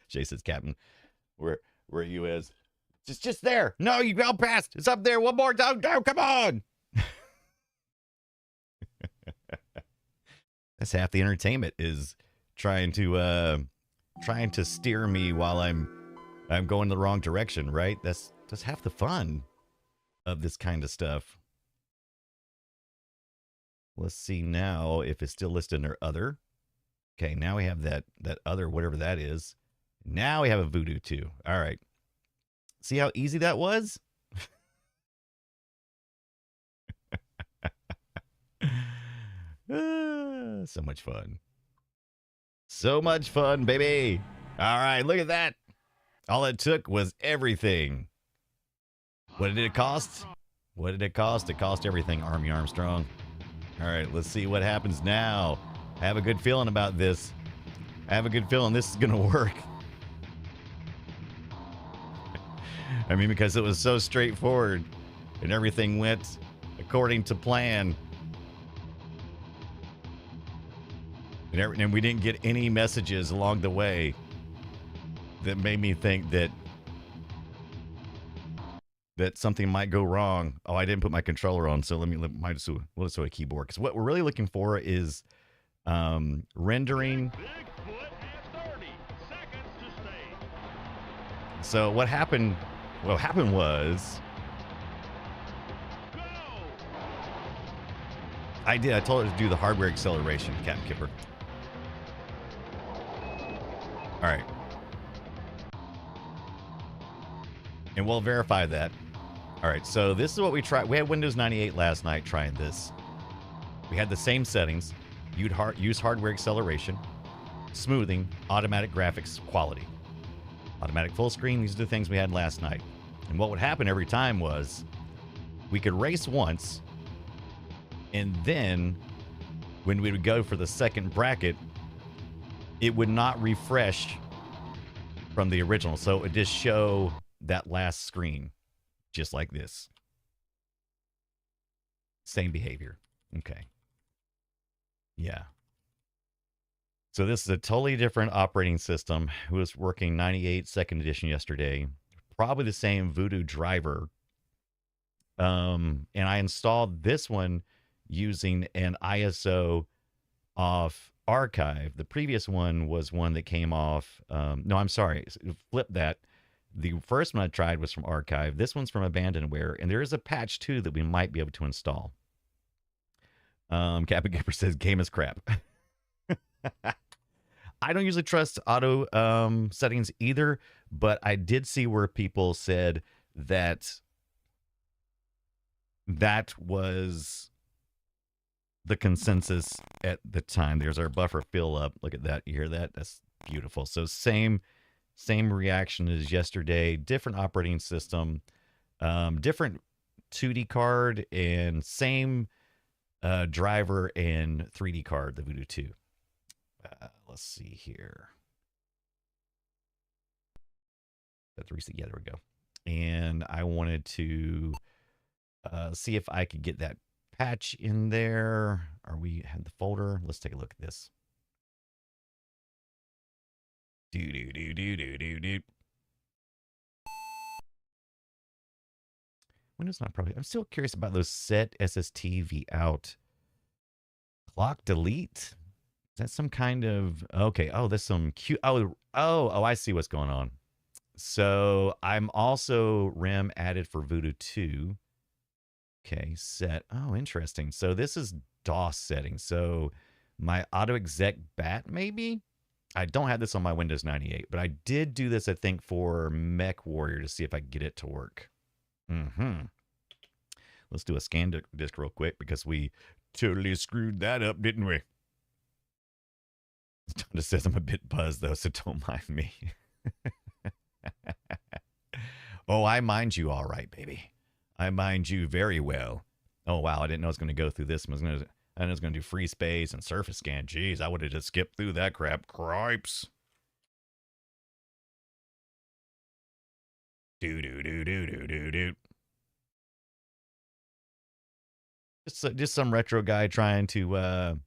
Shay says, Captain, where you is? Just there. No, you go past. It's up there. One more time. Go, come on. That's half the entertainment, is trying to steer me while I'm going the wrong direction, right? That's half the fun of this kind of stuff. Let's see now if it's still listed under other. Okay, now we have that other, whatever that is. Now we have a Voodoo 2. All right. See how easy that was? So much fun. So much fun, baby. All right, look at that. All it took was everything. What did it cost? What did it cost? It cost everything, Army Armstrong. All right, let's see what happens now. I have a good feeling about this. I have a good feeling this is going to work. I mean, because it was so straightforward and everything went according to plan. And we didn't get any messages along the way that made me think that something might go wrong. Oh, I didn't put my controller on, so we'll just do a keyboard. Because what we're really looking for is rendering. So what happened was I told her to do the hardware acceleration, Captain Kipper. All right. And we'll verify that. All right, so this is what we tried. We had Windows 98 last night trying this. We had the same settings. You'd use hardware acceleration, smoothing, automatic graphics quality, automatic full screen. These are the things we had last night. And what would happen every time was we could race once, and then when we would go for the second bracket, it would not refresh from the original. So it would just show that last screen, just like this. Same behavior. Okay. Yeah. So this is a totally different operating system. It was working 98 second edition yesterday. Probably the same Voodoo driver. And I installed this one using an ISO off archive. The previous one was one that came off. No, I'm sorry. Flip that. The first one I tried was from archive. This one's from abandonware, and there is a patch too that we might be able to install. Kappa Gipper says game is crap. I don't usually trust auto settings either, but I did see where people said that that was the consensus at the time. There's our buffer fill up. Look at that. You hear that? That's beautiful. So same reaction as yesterday. Different operating system, different 2D card, and same driver and 3D card, the Voodoo 2. Let's see here. That's reset. Yeah, there we go. And I wanted to see if I could get that patch in there. Are we had the folder? Let's take a look at this. Do. Windows not probably. I'm still curious about those set SST V out. Clock delete. Is that some kind of okay? Oh, there's some cute. Oh, I see what's going on. So I'm also RAM added for Voodoo 2. Okay, set. Oh, interesting. So this is DOS settings. So my auto exec bat maybe. I don't have this on my Windows 98, but I did do this, I think, for Mech Warrior to see if I can get it to work. Let's do a scan disk real quick because we totally screwed that up, didn't we? It says I'm a bit buzzed, though, so don't mind me. Oh, I mind you all right, baby. I mind you very well. Oh, wow, I didn't know I was going to go through this. I was going to do free space and surface scan. Jeez, I would have just skipped through that crap. Cripes. Do. Just some retro guy trying to,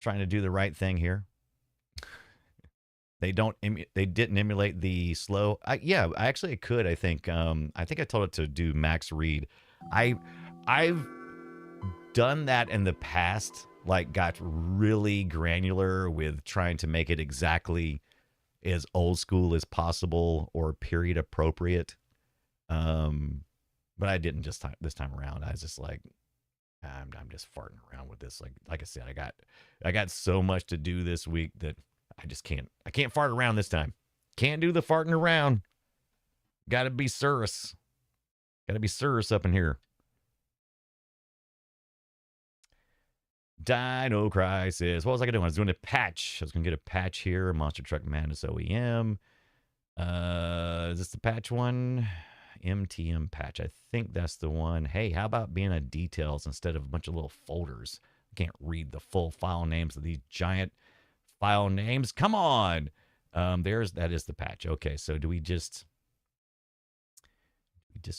trying to do the right thing here. They didn't emulate the slow. I actually could. I think I told it to do max read. I've done that in the past. Like got really granular with trying to make it exactly as old school as possible or period appropriate. But I didn't just this time around. I was just like, I'm just farting around with this. Like I said, I got so much to do this week that I just can't. I can't fart around this time. Can't do the farting around. Got to be serious. Got to be serious up in here. Dino Crisis. What was I going to do? I was doing a patch. I was going to get a patch here. Monster Truck Madness OEM. Is this the patch one? MTM patch. I think that's the one. Hey, how about being a details instead of a bunch of little folders? I can't read the full file names of these giant file names. Come on. That is the patch. Okay, so do we just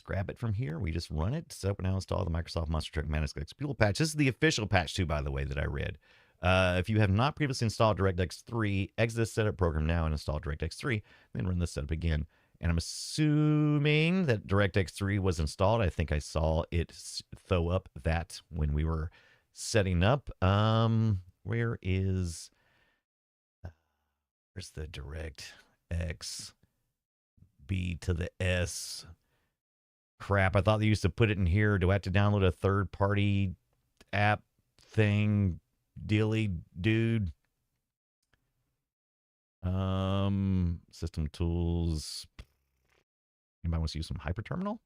grab it from here? We just run it. So now install the Microsoft Monster Truck Madness Exploitable patch. This is the official patch too, by the way, that I read. If you have not previously installed DirectX 3, exit the setup program now and install DirectX 3, then run the setup again. And I'm assuming that DirectX 3 was installed. I think I saw it throw up that when we were setting up. Where's the DirectX B to the S? Crap, I thought they used to put it in here. Do I have to download a third-party app thing? Dilly dude. System tools. Anybody wants to use some hyperterminal?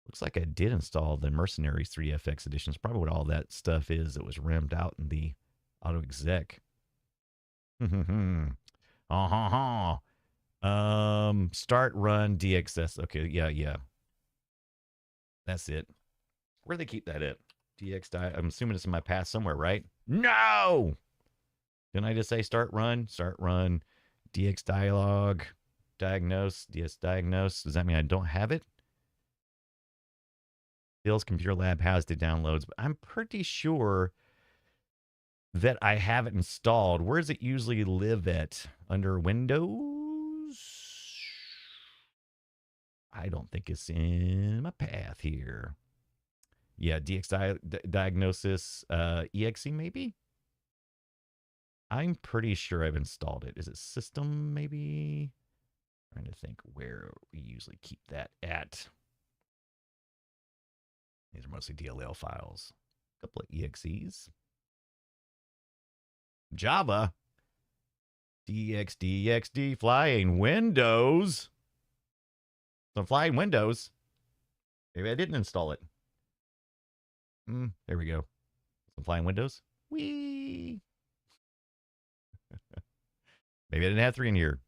Looks like I did install the Mercenaries 3FX edition. It's probably what all that stuff is that was rammed out in the auto exec. Start run DXS. Okay, yeah. That's it. Where do they keep that at? I'm assuming it's in my path somewhere, right? No! Didn't I just say start run, DX dialog, diagnose, DS diagnose? Does that mean I don't have it? Bill's Computer Lab has the downloads, but I'm pretty sure that I have it installed. Where does it usually live at? Under Windows? I don't think it's in my path here. Yeah, Diagnosis EXE maybe? I'm pretty sure I've installed it. Is it system maybe? Trying to think where we usually keep that at. These are mostly DLL files. A couple of EXEs. Java. DXDXD flying Windows. Some flying Windows. Maybe I didn't install it. There we go. Some flying Windows. Whee! Maybe I didn't have 3 in here.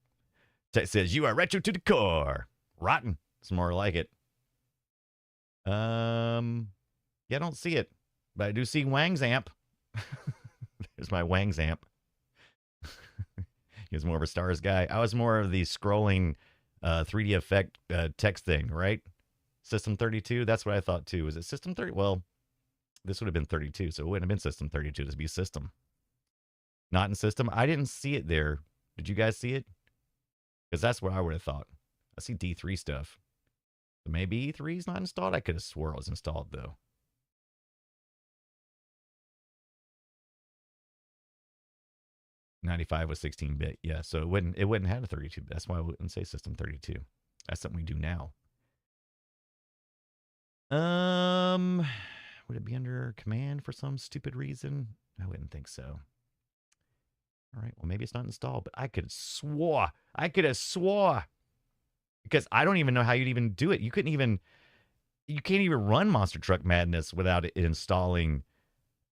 It says you are retro to the core. Rotten. It's more like it. Yeah, I don't see it, but I do see Wang's amp. There's my Wang's amp. He was more of a stars guy. I was more of the scrolling 3D effect text thing, right? System 32. That's what I thought too. Was it System 30? Well, this would have been 32, so it wouldn't have been System 32. This would be System. Not in System. I didn't see it there. Did you guys see it? Because that's what I would have thought. I see D3 stuff. So maybe E3 is not installed. I could have swore it was installed though. '95 was 16-bit. Yeah, so it wouldn't have a 32. That's why I wouldn't say System 32. That's something we do now. Would it be under command for some stupid reason? I wouldn't think so. All right, well maybe it's not installed, but I could have swore. Because I don't even know how you'd even do it. You can't even run Monster Truck Madness without it installing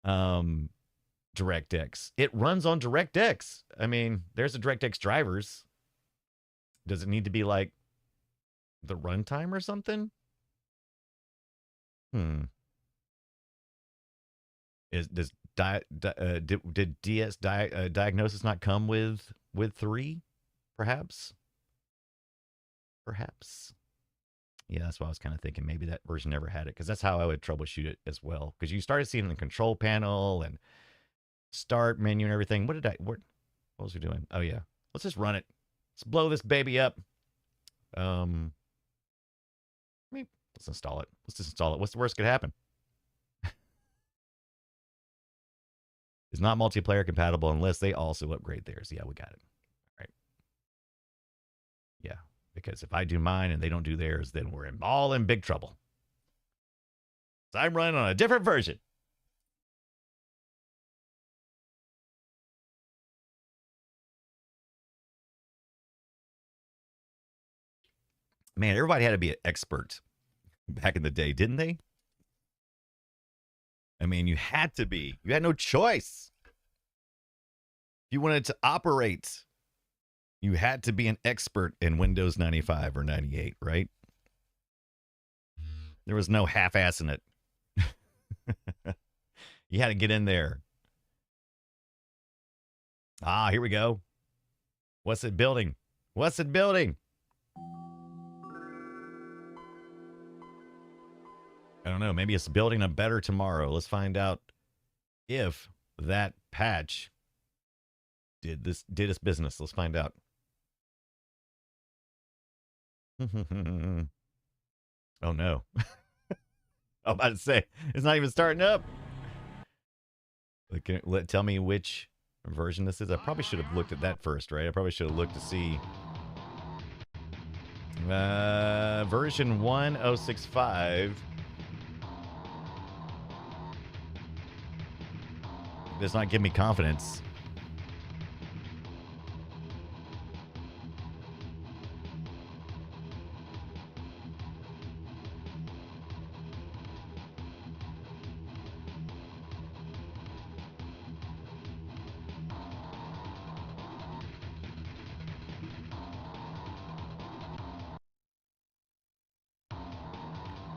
DirectX. It runs on DirectX. I mean, there's the DirectX drivers. Does it need to be like the runtime or something? Did DS Diagnosis not come with 3? Perhaps. Yeah, that's what I was kind of thinking. Maybe that version never had it, because that's how I would troubleshoot it as well. Because you started seeing the control panel and start menu and everything. What was we doing? Oh yeah, let's just run it. Let's blow this baby up. Let's install it. Let's just install it. What's the worst could happen? It's not multiplayer compatible unless they also upgrade theirs. Yeah, we got it. All right. Yeah, because if I do mine and they don't do theirs, then we're all in big trouble. So I'm running on a different version. Man, everybody had to be an expert back in the day, didn't they? I mean, you had to be. You had no choice. If you wanted to operate, you had to be an expert in Windows 95 or 98, right? There was no half-assing it. You had to get in there. Ah, here we go. What's it building? I don't know. Maybe it's building a better tomorrow. Let's find out if that patch did its business. Let's find out. Oh no. I'm about to say, it's not even starting up. Tell me which version this is. I probably should have looked at that first, right? I probably should have looked to see. Version 1065. Does not give me confidence.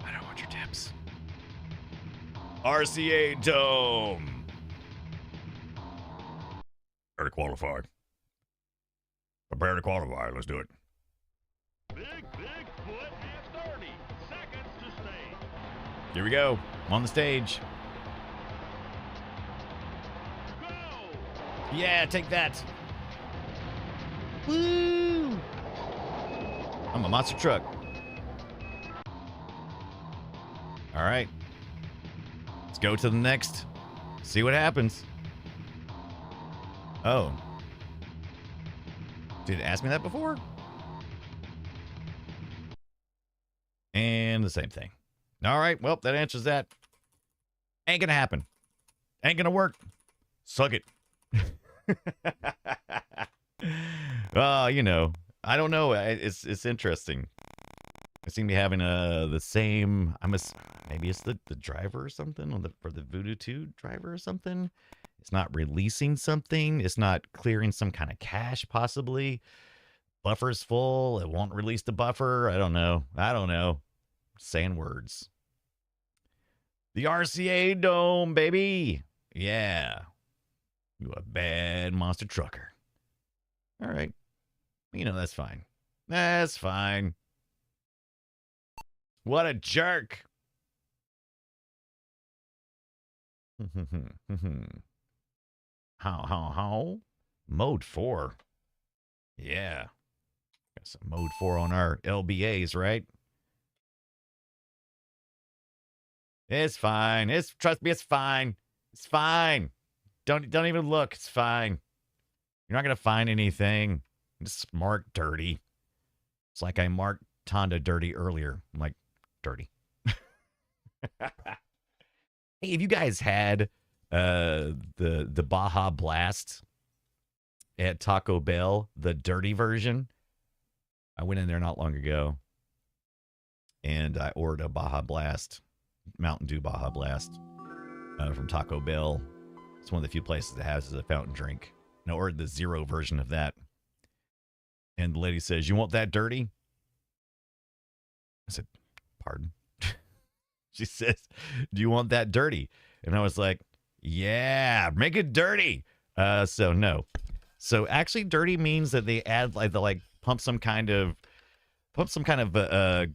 I don't want your tips. RCA Dome. Prepare to qualify. Let's do it. Big foot at 30 seconds to stage. Here we go. I'm on the stage. Go! Yeah, take that. Woo! I'm a monster truck. All right. Let's go to the next. See what happens. Oh. Did it ask me that before? And the same thing. All right, well, that answers that. Ain't gonna happen. Ain't gonna work. Suck it. You know, I don't know. It's interesting. I seem to be having the same. Maybe it's the driver or something on for the Voodoo 2 driver or something. It's not releasing something. It's not clearing some kind of cache, possibly. Buffer's full. It won't release the buffer. I don't know. Saying words. The RCA Dome, baby. Yeah. You a bad monster trucker. All right. You know, that's fine. That's fine. What a jerk. How? Mode 4. Yeah. Got some mode 4 on our LBAs, right? It's fine. Trust me, it's fine. It's fine. Don't even look. It's fine. You're not gonna find anything. Just mark dirty. It's like I marked Tonda dirty earlier. I'm like, dirty. Hey, have you guys had the Baja Blast at Taco Bell, the dirty version? I went in there not long ago, and I ordered a Baja Blast, Mountain Dew Baja Blast, from Taco Bell. It's one of the few places that has a fountain drink. And I ordered the zero version of that. And the lady says, "You want that dirty?" I said, "Pardon?" She says, "Do you want that dirty?" And I was like, "Yeah, make it dirty." So no. So actually, dirty means that they add they pump some kind of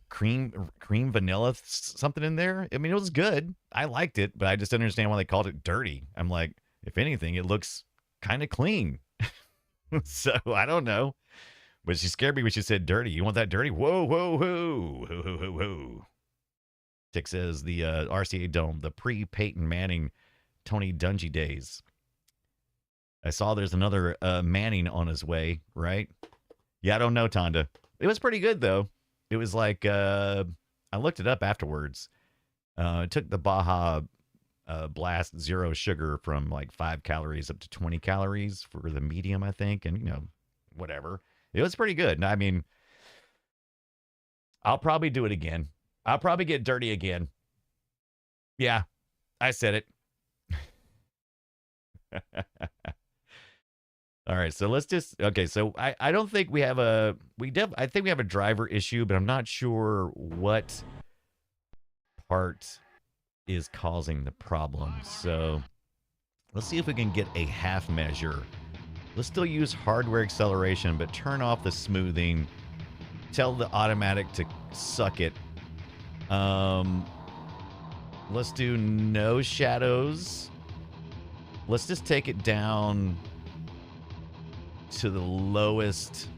cream vanilla something in there. I mean, it was good. I liked it, but I just didn't understand why they called it dirty. I'm like, if anything, it looks kind of clean. So I don't know. But she scared me when she said dirty. You want that dirty? Whoa, whoa, whoa. Whoa, whoa, whoa, whoa. Tick says the RCA Dome, the pre-Peyton Manning, Tony Dungy days. I saw there's another Manning on his way, right? Yeah, I don't know, Tonda. It was pretty good, though. It was like, I looked it up afterwards. It took the Baja Blast zero sugar from like 5 calories up to 20 calories for the medium, I think. And, you know, whatever. It was pretty good. I mean, I'll probably do it again. I'll probably get dirty again. Yeah, I said it. All right, so let's just okay. So I don't think we have I think we have a driver issue, but I'm not sure what part is causing the problem. So let's see if we can get a half measure. Let's still use hardware acceleration, but turn off the smoothing. Tell the automatic to suck it. Let's do no shadows. Let's just take it down to the lowest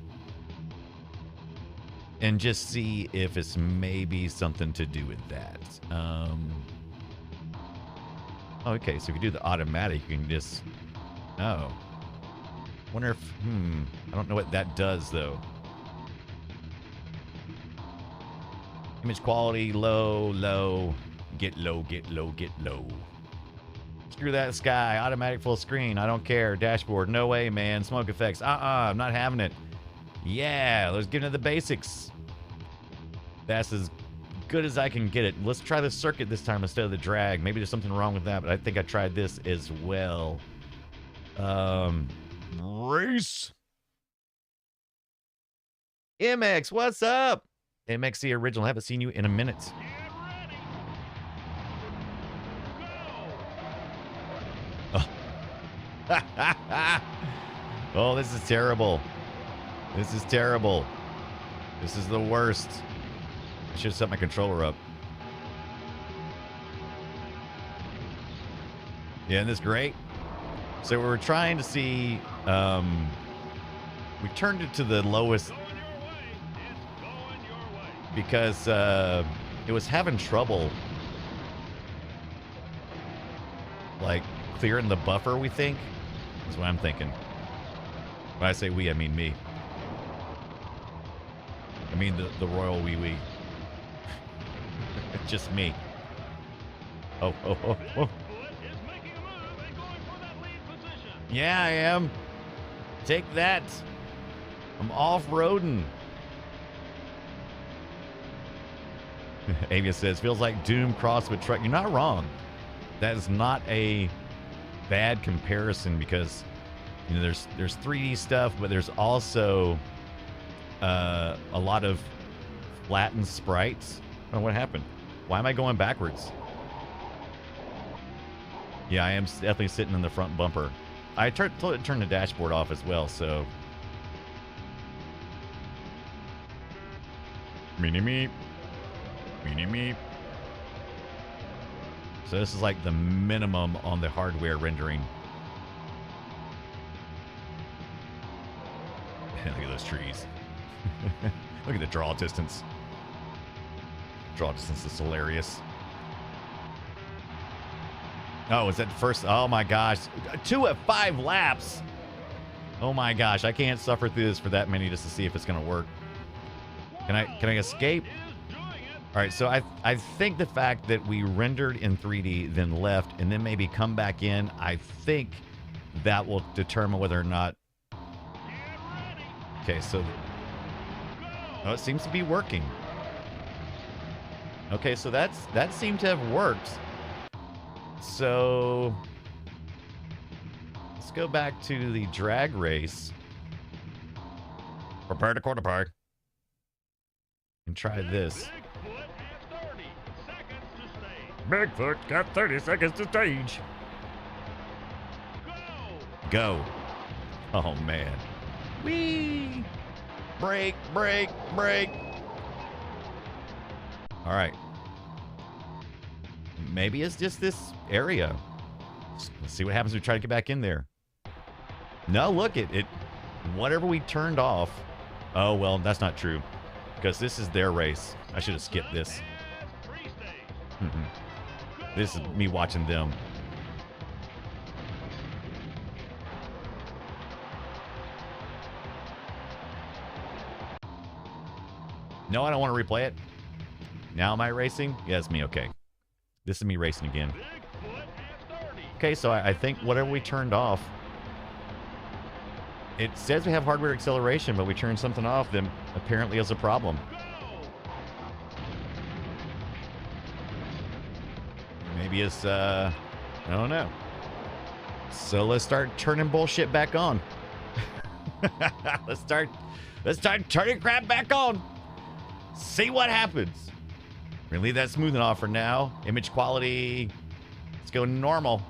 and just see if it's maybe something to do with that. Okay, so if you do the automatic, you can just... Oh. Wonder if... I don't know what that does, though. Image quality, low, low. Get low, get low, get low. Screw that sky. Automatic full screen. I don't care. Dashboard. No way, man. Smoke effects. I'm not having it. Yeah, let's get into the basics. That's as good as I can get it. Let's try the circuit this time instead of the drag. Maybe there's something wrong with that, but I think I tried this as well. Race. MX, what's up? MXC Original. Haven't seen you in a minute. Oh, this is terrible. This is terrible. This is the worst. I should have set my controller up. Yeah, isn't this great? So we were trying to see, we turned it to the lowest because it was having trouble like clearing the buffer, we think. That's what I'm thinking. When I say we, I mean me. I mean the royal wee. It's just me. Oh. Yeah, I am. Take that. I'm off-roading. Avia says, feels like Doom crossed with truck. You're not wrong. That is not a bad comparison because, you know, there's 3D stuff, but there's also a lot of flattened sprites. Oh, what happened? Why am I going backwards? Yeah, I am definitely sitting in the front bumper. I told it to turn the dashboard off as well, so. Meeny meep. Meeny meep. So this is like the minimum on the hardware rendering. Look at those trees. Look at the draw distance. Draw distance is hilarious. Oh, is that the first? Oh my gosh. 2 at 5 laps. Oh my gosh. I can't suffer through this for that many just to see if it's going to work. Can I escape? All right. So I think the fact that we rendered in 3D, then left, and then maybe come back in, I think that will determine whether or not. Okay. So it seems to be working. Okay. So that seemed to have worked. So let's go back to the drag race. Prepare to quarter park. And try this. Bigfoot got 30 seconds to stage. Go. Oh, man. Whee! Brake. All right. Maybe it's just this area. Let's see what happens if we try to get back in there. No, look, it whatever we turned off. Oh, well, that's not true. Because this is their race. I should have skipped this. This is me watching them. No, I don't want to replay it. Now am I racing? Yeah, it's me. Okay. This is me racing again. Okay, so I think whatever we turned off, it says we have hardware acceleration, but we turned something off that apparently is a problem. Maybe it's, I don't know. So let's start turning bullshit back on. Let's start turning crap back on. See what happens. We're gonna leave that smoothing off for now. Image quality, let's go normal.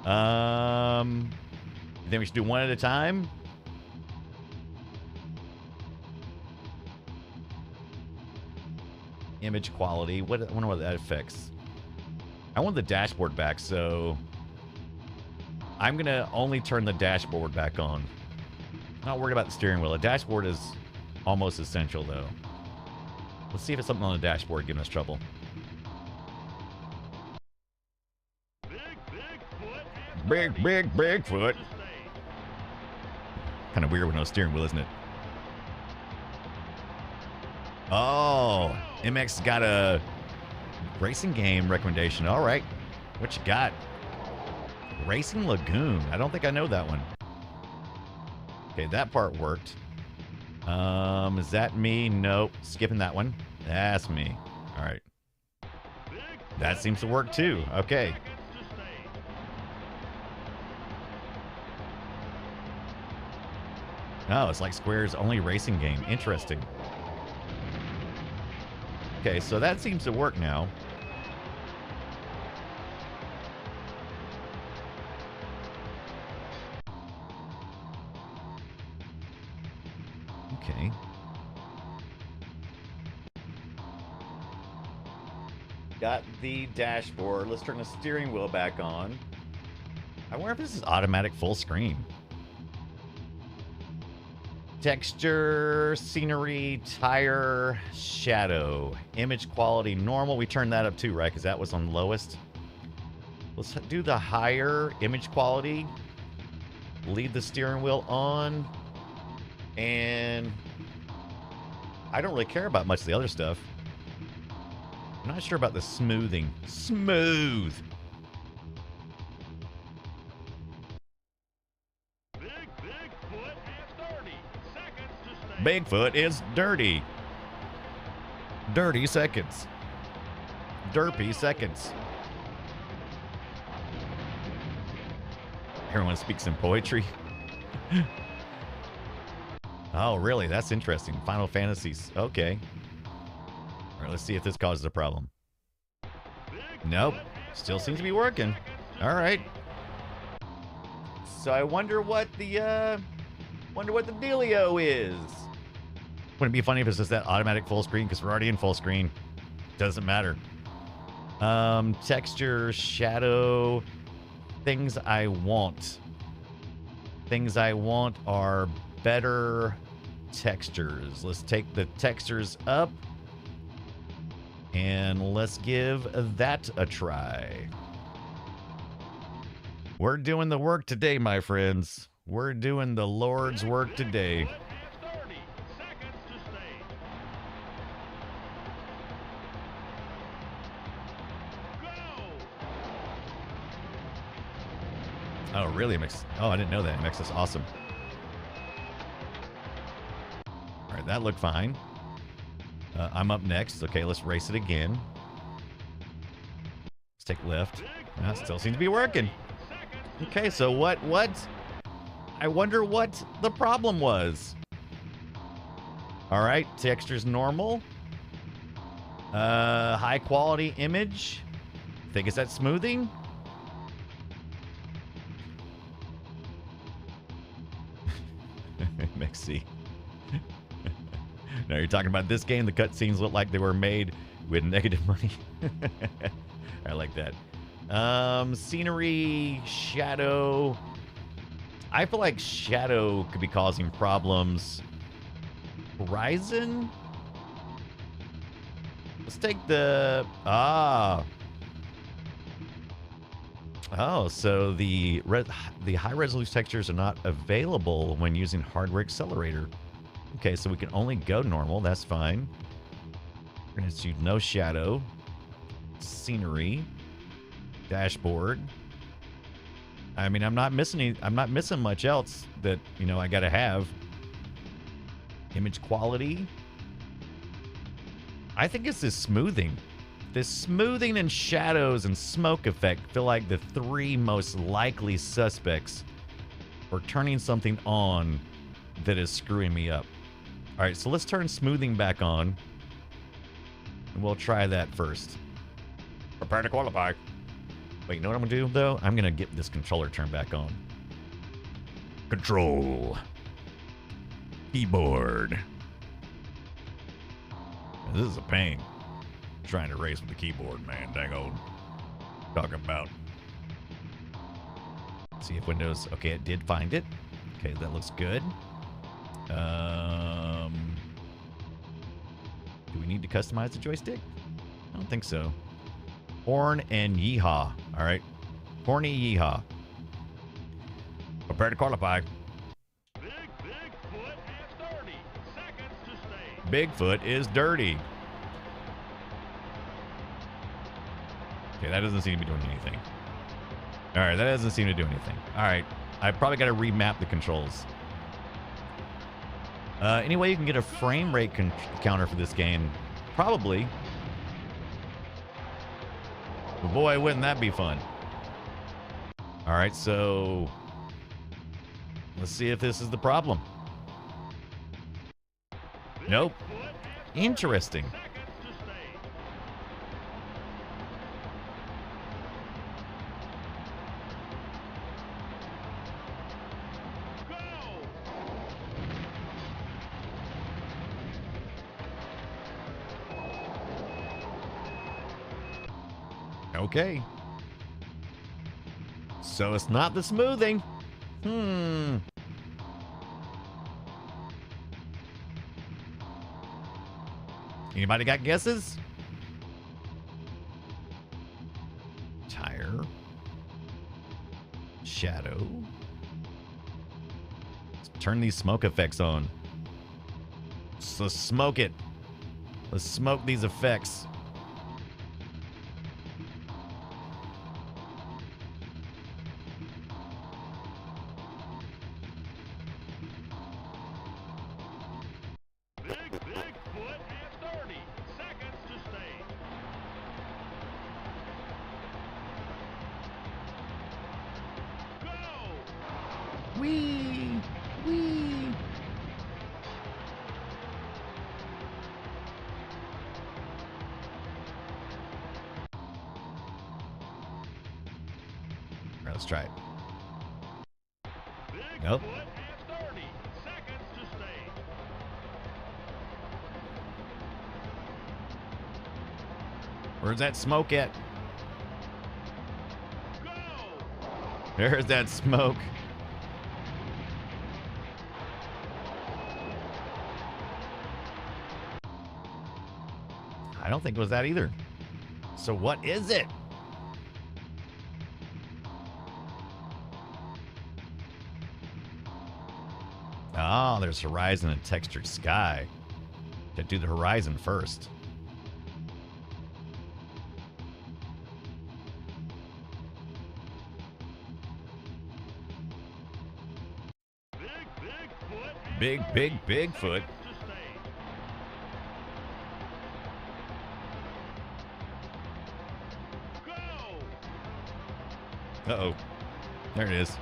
Then we should do one at a time. Image quality. I wonder what that affects. I want the dashboard back, so I'm gonna only turn the dashboard back on. Not worried about the steering wheel. The dashboard is almost essential, though. Let's see if it's something on the dashboard giving us trouble. Bigfoot. Kind of weird with no steering wheel, isn't it? Oh, MX got a racing game recommendation. All right. What you got? Racing Lagoon. I don't think I know that one. Okay, that part worked. Is that me? Nope. Skipping that one. That's me. All right. That seems to work too. Okay. Oh, it's like Square's only racing game. Interesting. Okay, so that seems to work now. Okay. Got the dashboard. Let's turn the steering wheel back on. I wonder if this is automatic full screen. Texture, scenery, tire, shadow, image quality, normal. We turned that up too, right? Because that was on lowest. Let's do the higher image quality. Leave the steering wheel on. And I don't really care about much of the other stuff. I'm not sure about the smoothing. Smooth. Bigfoot is dirty. Dirty seconds. Derpy seconds. Everyone speaks in poetry. Oh, really? That's interesting. Final Fantasies. Okay. All right, let's see if this causes a problem. Nope. Still seems to be working. All right. So I wonder what the dealio is. Wouldn't it be funny if it's just that automatic full screen? Because we're already in full screen. Doesn't matter. Texture, shadow, things I want. Things I want are better textures. Let's take the textures up and let's give that a try. We're doing the work today, my friends. We're doing the Lord's work today. Oh, really? Oh, I didn't know that. MX is awesome. All right, that looked fine. I'm up next. Okay, let's race it again. Let's take left. That still seems to be working. Okay, so what? I wonder what the problem was. All right, texture's normal. High quality image. Think is that smoothing? Mixy. Now you're talking about this game. The cutscenes look like they were made with negative money. I like that. Scenery, shadow. I feel like shadow could be causing problems. Horizon. Let's take the Oh, so the high resolution textures are not available when using hardware accelerator. Okay, so we can only go normal. That's fine. We're gonna do no shadow, scenery, dashboard. I mean, I'm not missing much else that I gotta have. Image quality. I think it's this smoothing. This smoothing and shadows and smoke effect feel like the three most likely suspects for turning something on that is screwing me up. All right, so let's turn smoothing back on. And we'll try that first. Prepare to qualify. Wait, you know what I'm going to do, though? I'm going to get this controller turned back on. Control. Keyboard. This is a pain. Trying to race with the keyboard, man. Dang old. Talking about. See if Windows. Okay, it did find it. Okay, that looks good. Do we need to customize the joystick? I don't think so. Horn and yeehaw. All right. Horny yeehaw. Prepare to qualify. Bigfoot is dirty. Okay, that doesn't seem to be doing anything. All right, that doesn't seem to do anything. All right, I probably got to remap the controls. Any way you can get a frame rate counter for this game? Probably. But boy, wouldn't that be fun. All right, so let's see if this is the problem. Nope. Interesting. Okay. So it's not the smoothing. Anybody got guesses? Tire. Shadow. Let's turn these smoke effects on. So smoke it. Let's smoke these effects. Bigfoot at 30 seconds to stay. Go! Wee! Wee! All right, let's try it. Nope. Bigfoot at 30 seconds to stay. Where's that smoke at? Go! There's that smoke. I don't think it was that either. So what is it? Oh, there's horizon and textured sky. Gotta do the horizon first. Bigfoot at Big 30 Bigfoot. seconds to stay. Go! Uh-oh. There it is.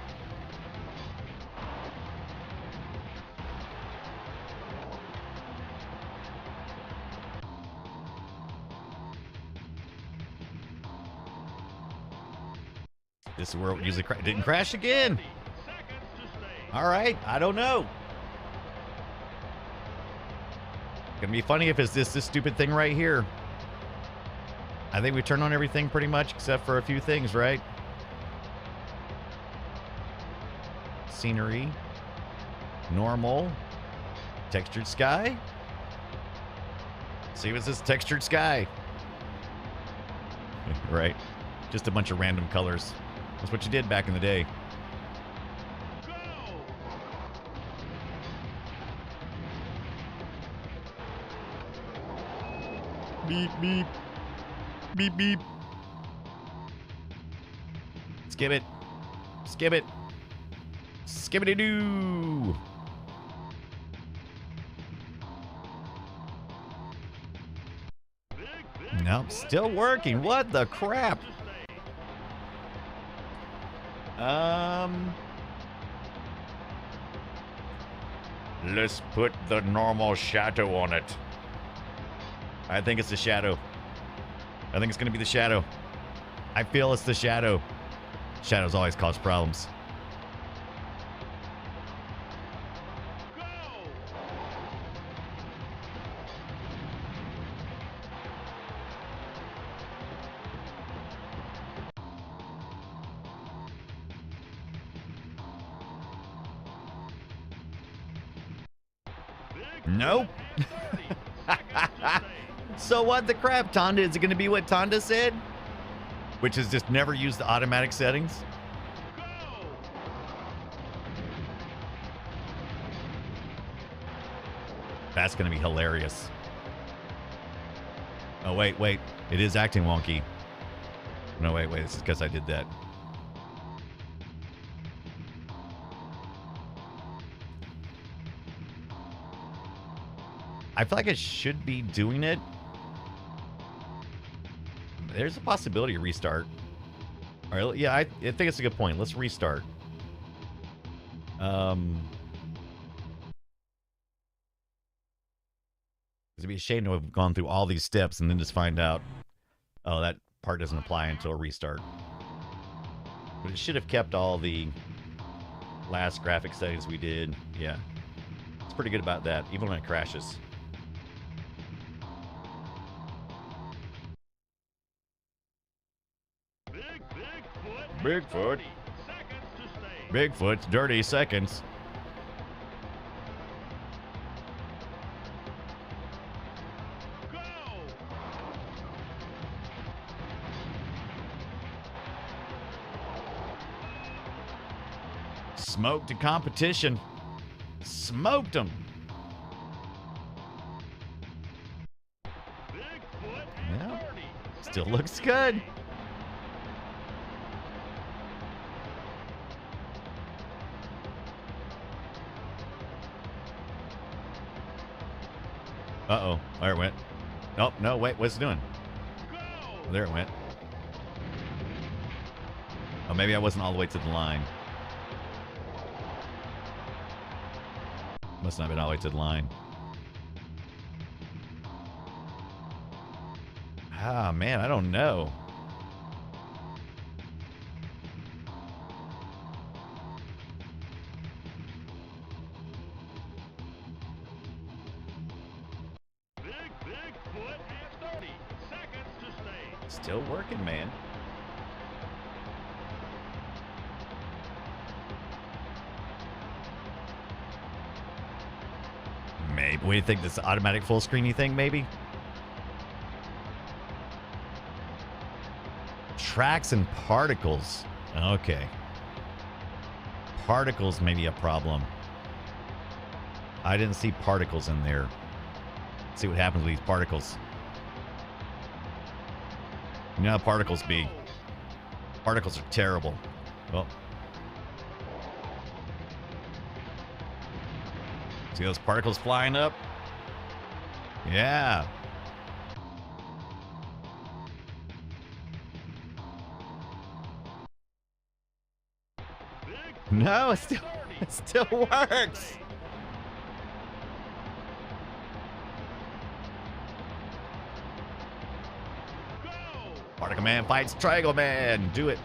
This is where it usually didn't crash again. 30 seconds to stay. All right, I don't know. Gonna be funny if it's this stupid thing right here. I think we turned on everything pretty much except for a few things, right? Scenery, normal, textured sky. See if it's this textured sky. Right, just a bunch of random colors. That's what you did back in the day. Go! Beep, beep. Beep, beep. Skip it. Skip it. Skibbity-doo. Nope, still working. What the crap? Let's put the normal shadow on it. I think it's the shadow. I think it's gonna be the shadow. I feel it's the shadow. Shadows always cause problems. Go! Nope. So what the crap, Tonda? Is it going to be what Tonda said? Which is just never use the automatic settings? That's going to be hilarious. Oh, wait. It is acting wonky. No, wait. This is because I did that. I feel like it should be doing it. There's a possibility of restart. All right, yeah, I think it's a good point. Let's restart. It'd be a shame to have gone through all these steps and then just find out, oh, that part doesn't apply until a restart. But it should have kept all the last graphic settings we did. Yeah, it's pretty good about that, even when it crashes. Bigfoot. Bigfoot's dirty seconds. Go! Smoked the competition. Smoked them. Yeah. Still looks good. Uh-oh. There it went. Oh, no, wait. What's it doing? Oh, there it went. Oh, maybe I wasn't all the way to the line. Must not have been all the way to the line. Ah, man, I don't know. Bigfoot has 30 seconds to stay. Still working, man. Maybe. What do you think? This automatic full screen, you think, maybe? Tracks and particles. Okay. Particles may be a problem. I didn't see particles in there. Let's see what happens with these particles. You know how particles be. Particles are terrible. Well. See those particles flying up? Yeah. No, it still works. Particle Man fights Triangle Man. Do it.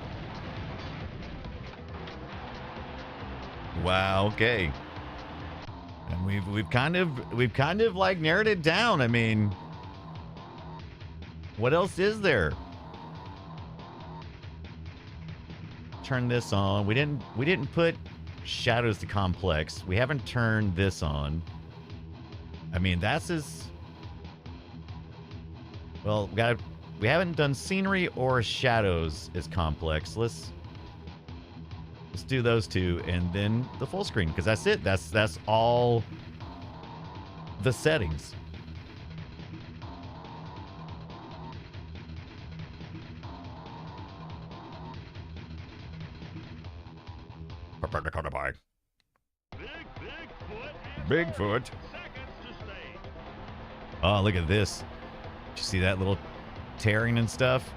Wow. Okay. And we've kind of like narrowed it down. I mean, what else is there? Turn this on. We didn't put shadows to complex. We haven't turned this on. I mean, that's as well. We haven't done scenery or shadows as complex. Let's do those two and then the full screen, because that's it. That's all the settings. Bigfoot. Oh, look at this. Did you see that little tearing and stuff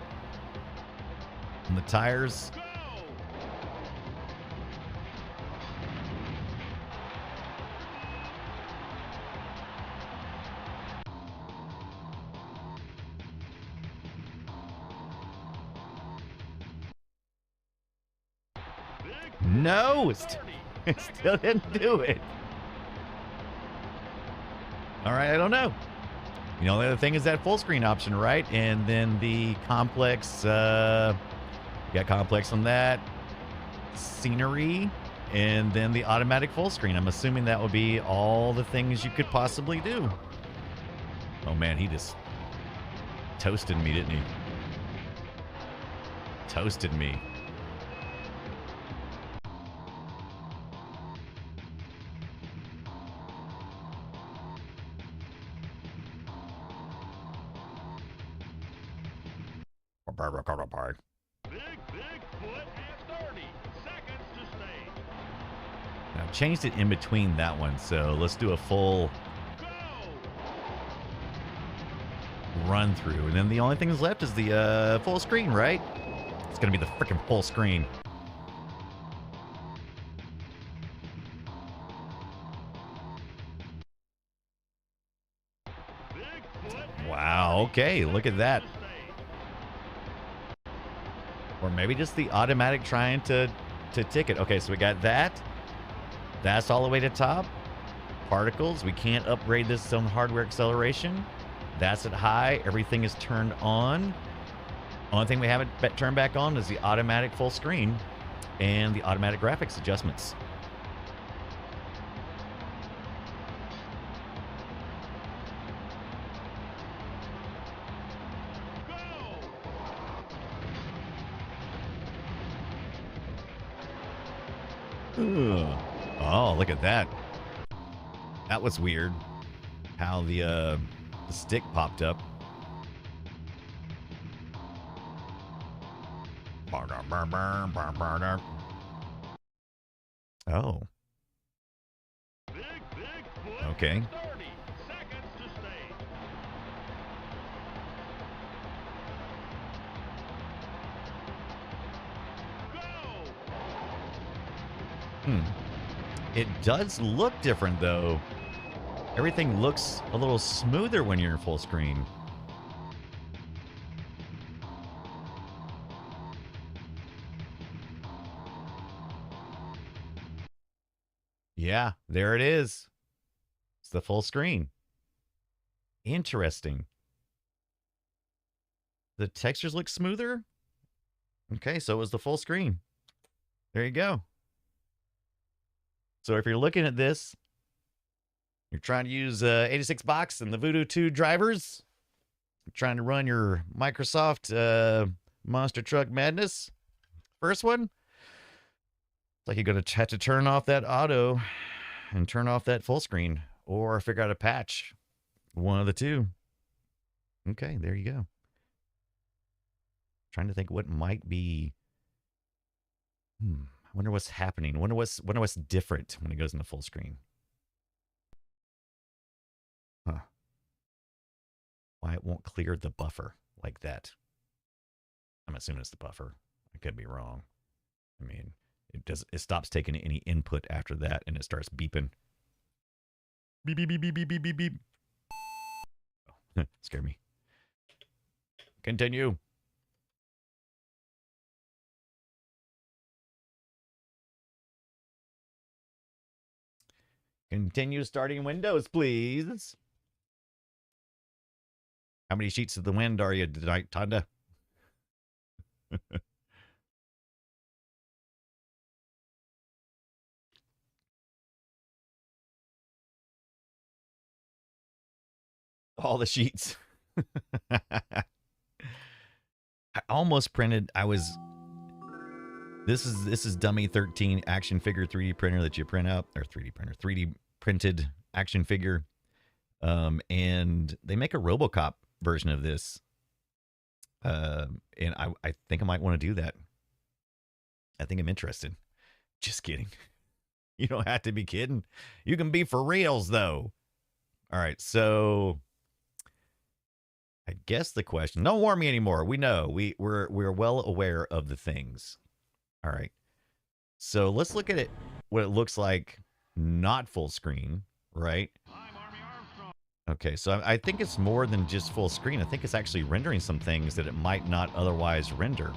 on the tires? No, it still didn't do it. All right, I don't know. You know, the other thing is that full screen option, right? And then the complex, you got complex on that, scenery, and then the automatic full screen. I'm assuming that would be all the things you could possibly do. Oh man, he just toasted me, didn't he? Toasted me. Bigfoot has 30 seconds to stay. Now, I've changed it in between that one, so let's do a full run through. And then the only thing that's left is the full screen, right? It's going to be the freaking full screen. Wow, okay, look at that. Or maybe just the automatic trying to tick it. Okay, so we got that. That's all the way to top. Particles, we can't upgrade this on hardware acceleration. That's at high. Everything is turned on. Only thing we haven't turned back on is the automatic full screen and the automatic graphics adjustments. Ugh. Oh, look at that. That was weird. How the stick popped up. Oh. Okay. 30 seconds to stay. Go! It does look different, though. Everything looks a little smoother when you're in full screen. Yeah, there it is. It's the full screen. Interesting. The textures look smoother? Okay, so it was the full screen. There you go. So if you're looking at this, you're trying to use 86 box and the Voodoo 2 drivers, you're trying to run your Microsoft Monster Truck Madness, first one, it's like you're going to have to turn off that auto and turn off that full screen or figure out a patch. One of the two. Okay, there you go. Trying to think what might be. I wonder what's happening. Wonder what's different when it goes into full screen. Huh. Why it won't clear the buffer like that. I'm assuming it's the buffer. I could be wrong. I mean, it stops taking any input after that and it starts beeping. Beep beep beep beep beep beep beep beep. Oh, scared me. Continue. Continue starting windows, please. How many sheets of the wind are you tonight, Tonda? All the sheets. I almost printed. This is Dummy 13 action figure 3D printer that you print out, or 3D printer, 3D printed action figure. And they make a RoboCop version of this. And I think I might want to do that. I think I'm interested. Just kidding. You don't have to be kidding. You can be for reals, though. All right, so I guess the question. Don't warn me anymore. We know. We're well aware of the things. All right. So let's look at it. What it looks like, not full screen, right? Okay, so I think it's more than just full screen. I think it's actually rendering some things that it might not otherwise render.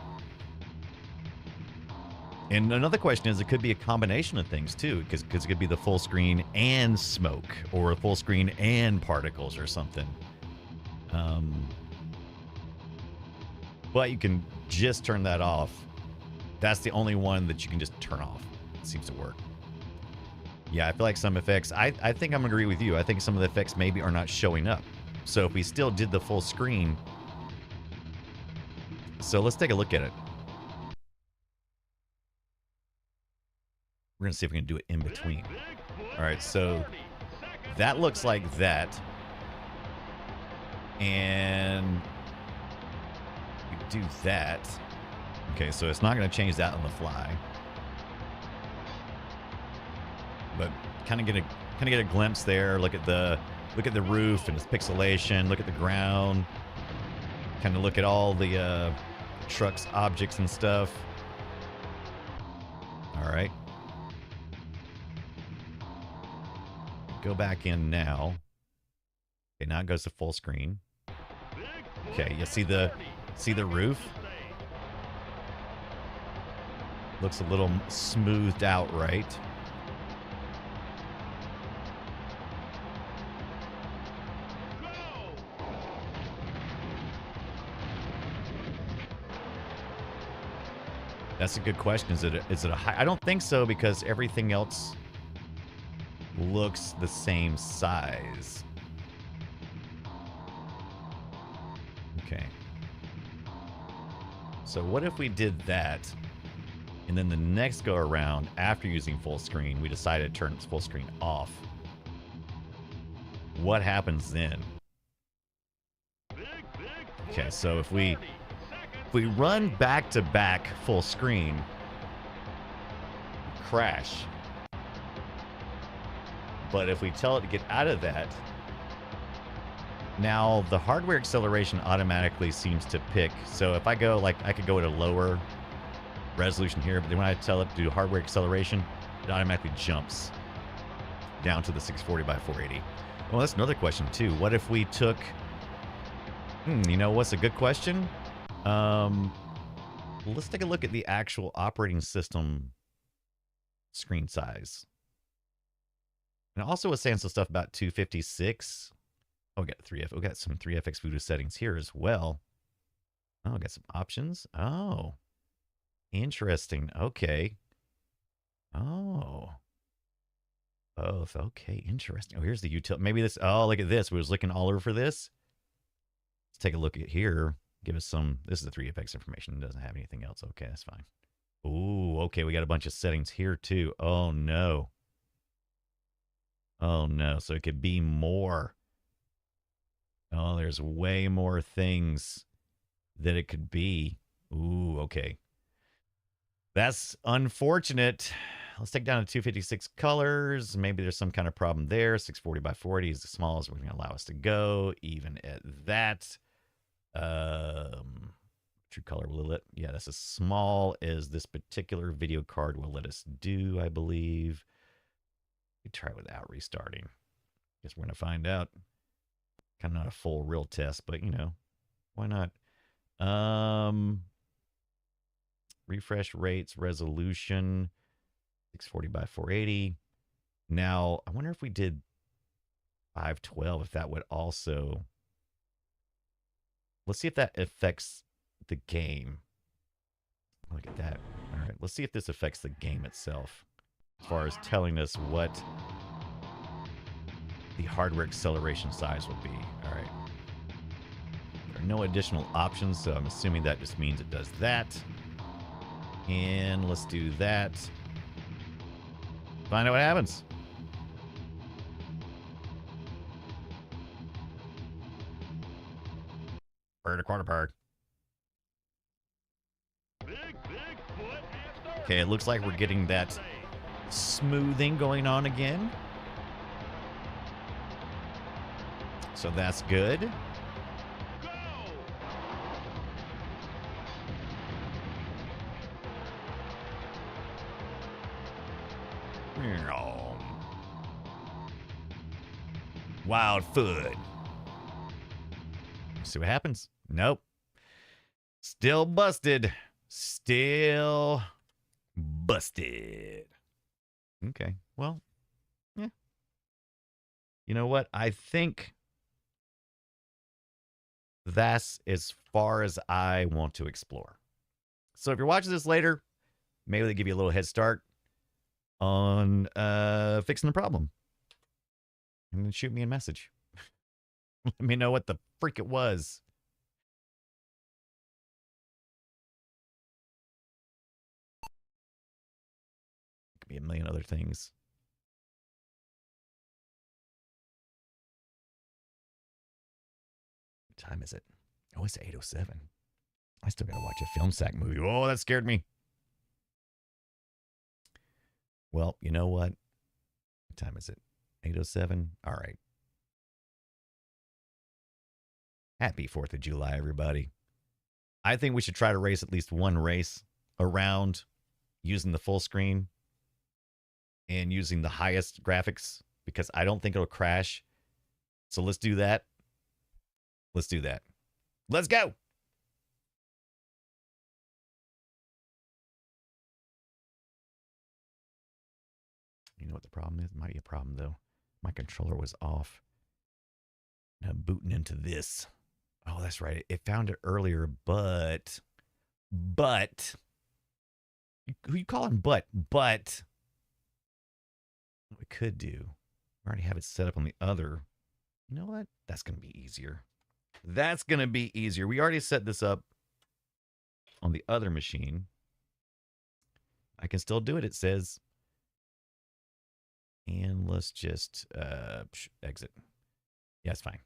And another question is, it could be a combination of things too, because it could be the full screen and smoke, or a full screen and particles or something. But you can just turn that off. That's the only one that you can just turn off. It seems to work. Yeah, I feel like some effects, I think I'm going to agree with you. I think some of the effects maybe are not showing up. So if we still did the full screen. So let's take a look at it. We're going to see if we can do it in between. All right, so that looks like that. And we do that. Okay, so it's not going to change that on the fly. But kind of get a glimpse there. Look at the roof and its pixelation. Look at the ground. Kind of look at all the truck's objects and stuff. All right. Go back in now. Okay, now it goes to full screen. Okay, you see the roof? Looks a little smoothed out, right? That's a good question. Is it a high? I don't think so, because everything else looks the same size. Okay. So what if we did that And then the next go around, after using full screen, we decided to turn full screen off. What happens then? Okay, so if we run back to back full screen, crash. But if we tell it to get out of that, now the hardware acceleration automatically seems to pick. So if I go, like, I could go at a lower resolution here, but then when I tell it to do hardware acceleration, it automatically jumps down to the 640 by 480. Well, that's another question too. What if we took, you know, what's a good question? Let's take a look at the actual operating system screen size. And also was saying some stuff about 256. Oh, we got 3F. We got some 3FX Voodoo settings here as well. Oh, we got some options. Oh, interesting. Okay. Oh. Both. Okay, interesting. Oh, here's the utility. Maybe this. Oh, look at this. We was looking all over for this. Let's take a look at here. Give us some. This is the 3FX information. It doesn't have anything else. Okay, that's fine. Ooh, okay. We got a bunch of settings here too. Oh, no. Oh, no. So it could be more. Oh, there's way more things that it could be. Ooh, okay. That's unfortunate. Let's take down to 256 colors. Maybe there's some kind of problem there. 640 by 40 is the smallest we're going to allow us to go, even at that. True color will let. Yeah, that's as small as this particular video card will let us do, I believe. We try without restarting. Guess we're going to find out. Kind of not a full real test, but you know, why not? Refresh rates, resolution, 640 by 480. Now, I wonder if we did 512, if that would also. Let's see if that affects the game. Look at that. All right, let's see if this affects the game itself, as far as telling us what the hardware acceleration size will be. All right. There are no additional options, so I'm assuming that just means it does that. And let's do that. Find out what happens. Bird a quarter bird. Okay, it looks like we're getting that smoothing going on again. So that's good. Wild foot. See what happens. Nope. Still busted. Still busted. Okay. Well, yeah. You know what? I think that's as far as I want to explore. So if you're watching this later, maybe they give you a little head start on fixing the problem. And then shoot me a message. Let me know what the freak it was. Could be a million other things. What time is it? Oh, it's 8:07. I still gotta watch a film sack movie. Oh, that scared me. Well, you know what? What time is it? 8:07. All right. Happy 4th of July, everybody. I think we should try to race at least one race around using the full screen and using the highest graphics, because I don't think it'll crash. So let's do that. Let's do that. Let's go. You know what the problem is? Might be a problem, though. My controller was off. Now I'm booting into this. Oh, that's right. It found it earlier, but who you calling but what we could do, we already have it set up on the other. You know what? That's going to be easier. That's going to be easier. We already set this up on the other machine. I can still do it, it says. And let's just exit. Yeah, it's fine.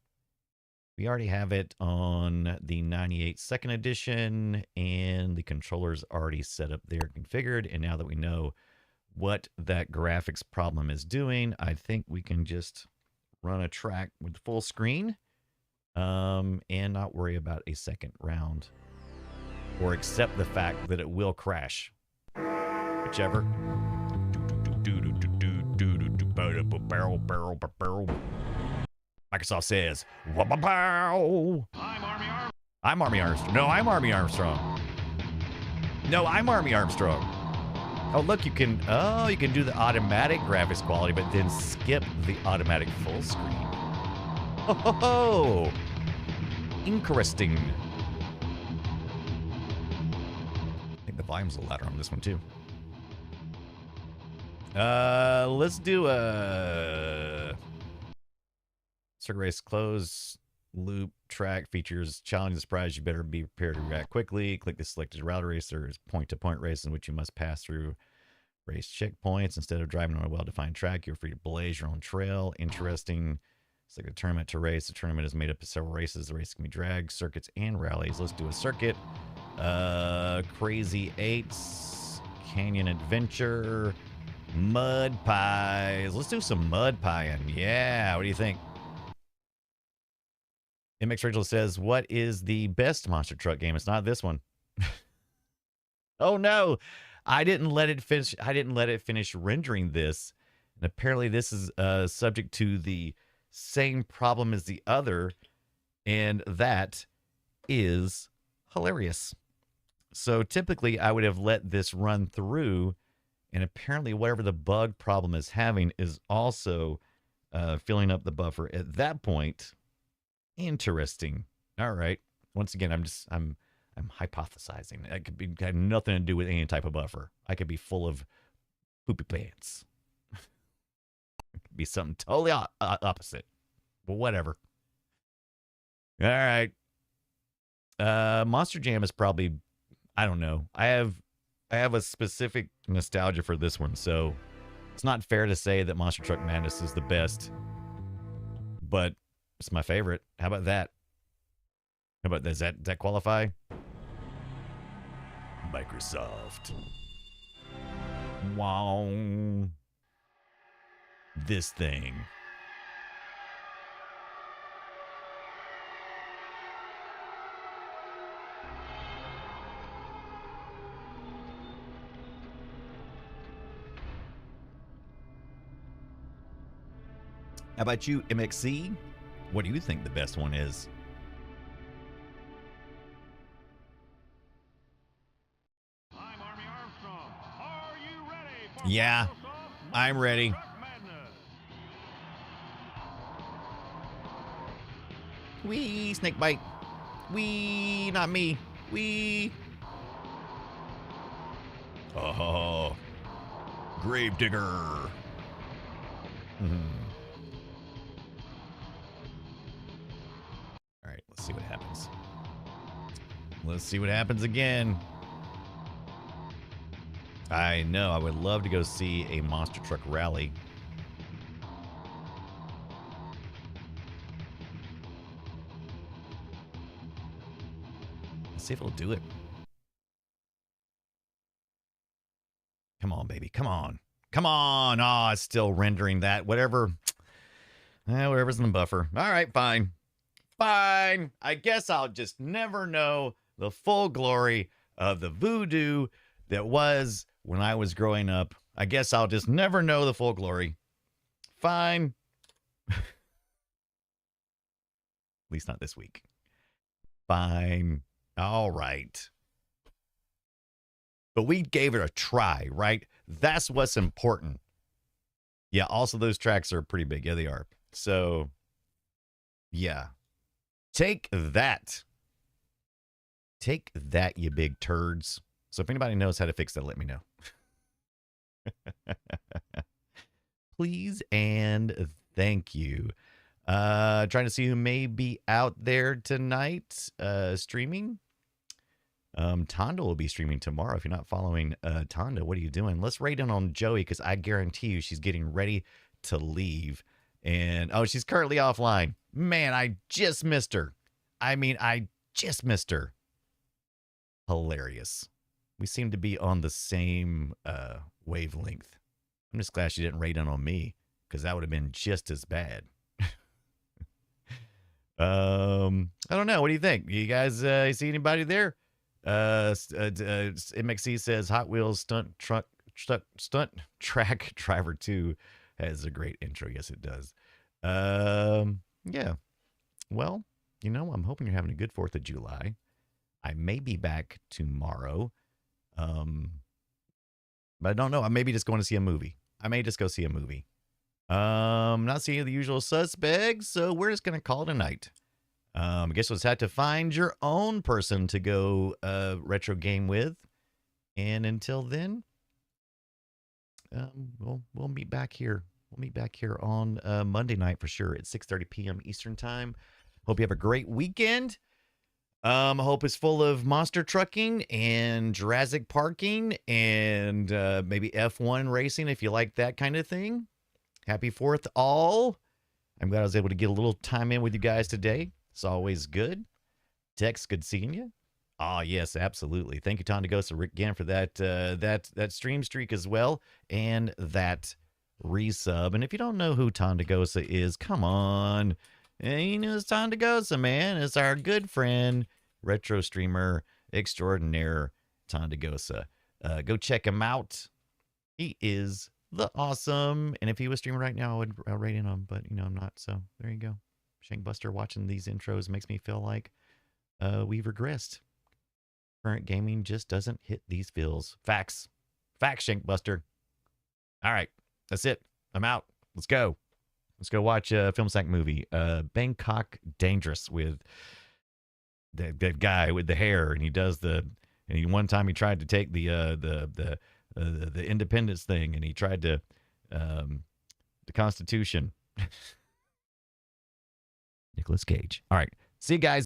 We already have it on the 98 second edition, and the controller's already set up there, configured. And now that we know what that graphics problem is doing, I think we can just run a track with full screen and not worry about a second round or accept the fact that it will crash. Whichever. Microsoft says, I'm Army Armstrong. No, I'm Army Armstrong. No, I'm Army Armstrong. Oh, look, you can do the automatic graphics quality, but then skip the automatic full screen. Oh, interesting. I think the volume's a little louder on this one, too. Let's do a circuit race close loop track features challenge and surprise. You better be prepared to react quickly. Click the selected route race. There's point-to-point race in which you must pass through race checkpoints. Instead of driving on a well-defined track, you're free to blaze your own trail. Interesting. It's like a tournament to race. The tournament is made up of several races. The race can be drag, circuits, and rallies. Let's do a circuit. Crazy Eights, Canyon Adventure, Mud Pies. Let's do some mud pieing. Yeah, what do you think? MX Rachel says, what is the best monster truck game? It's not this one. Oh no, I didn't let it finish rendering this. And apparently this is subject to the same problem as the other, and that is hilarious. So typically I would have let this run through, and apparently whatever the bug problem is having is also filling up the buffer at that point. Interesting. All right. Once again, I'm hypothesizing. It could be have nothing to do with any type of buffer. I could be full of poopy pants. It could be something totally opposite. But whatever. All right. Monster Jam is probably, I don't know. I have a specific nostalgia for this one, so it's not fair to say that Monster Truck Madness is the best, but it's my favorite. How about that? How about that? Does that qualify? Microsoft. Wow. This thing. How about you, MXC? What do you think the best one is? I'm Army Armstrong. Are you ready for Yeah, I'm ready. Truck Madness? Wee, snake bite. Wee, not me. Wee. Oh, grave digger. All right, let's see what happens. Let's see what happens again. I know, I would love to go see a monster truck rally. Let's see if it'll do it. Come on, baby. Come on. Come on. Oh, it's still rendering that. Whatever. Whatever's in the buffer. All right, fine. Fine. I guess I'll just never know the full glory of the voodoo that was when I was growing up. I guess I'll just never know the full glory. Fine. At least not this week. Fine. All right. But we gave it a try, right? That's what's important. Yeah, also those tracks are pretty big. Yeah, they are. So, yeah. Take that. Take that, you big turds. So if anybody knows how to fix that, let me know. Please and thank you. Trying to see who may be out there tonight streaming. Tonda will be streaming tomorrow. If you're not following Tonda, what are you doing? Let's rate in on Joey because I guarantee you she's getting ready to leave. And oh, she's currently offline. Man, I just missed her. I just missed her. Hilarious. We seem to be on the same wavelength. I'm just glad she didn't rate in on me because that would have been just as bad. I don't know. What do you think? You guys see anybody there? MXC says Hot Wheels stunt track driver 2 has a great intro. Yes, it does. Yeah. Well, I'm hoping you're having a good 4th of July. I may be back tomorrow. But I don't know. I may be just going to see a movie. I may just go see a movie. Not seeing the usual suspects, so we're just going to call it a night. I guess we'll just have to find your own person to go retro game with. And until then, we'll meet back here. We'll meet back here on Monday night for sure at 6:30 p.m. Eastern Time. Hope you have a great weekend. I hope it's full of monster trucking and Jurassic parking and maybe F1 racing if you like that kind of thing. Happy 4th all. I'm glad I was able to get a little time in with you guys today. It's always good. Tex, good seeing you. Oh, yes, absolutely. Thank you, Tonda Ghost, again for that stream streak as well, and that resub. And if you don't know who Tonda Ghost is, come on. You know it's Tonda Ghost, man. It's our good friend, retro streamer extraordinaire, Tonda Ghost. Go check him out. He is the awesome. And if he was streaming right now, I would rate in him, but I'm not. So there you go. Shankbuster watching these intros makes me feel like we've regressed. Current gaming just doesn't hit these feels. Facts, Shankbuster. All right, that's it. I'm out. Let's go watch a Film Sack movie. Bangkok Dangerous with that guy with the hair, and he does one time he tried to take the independence thing, and he tried to the Constitution. Nicolas Cage. All right. See you guys.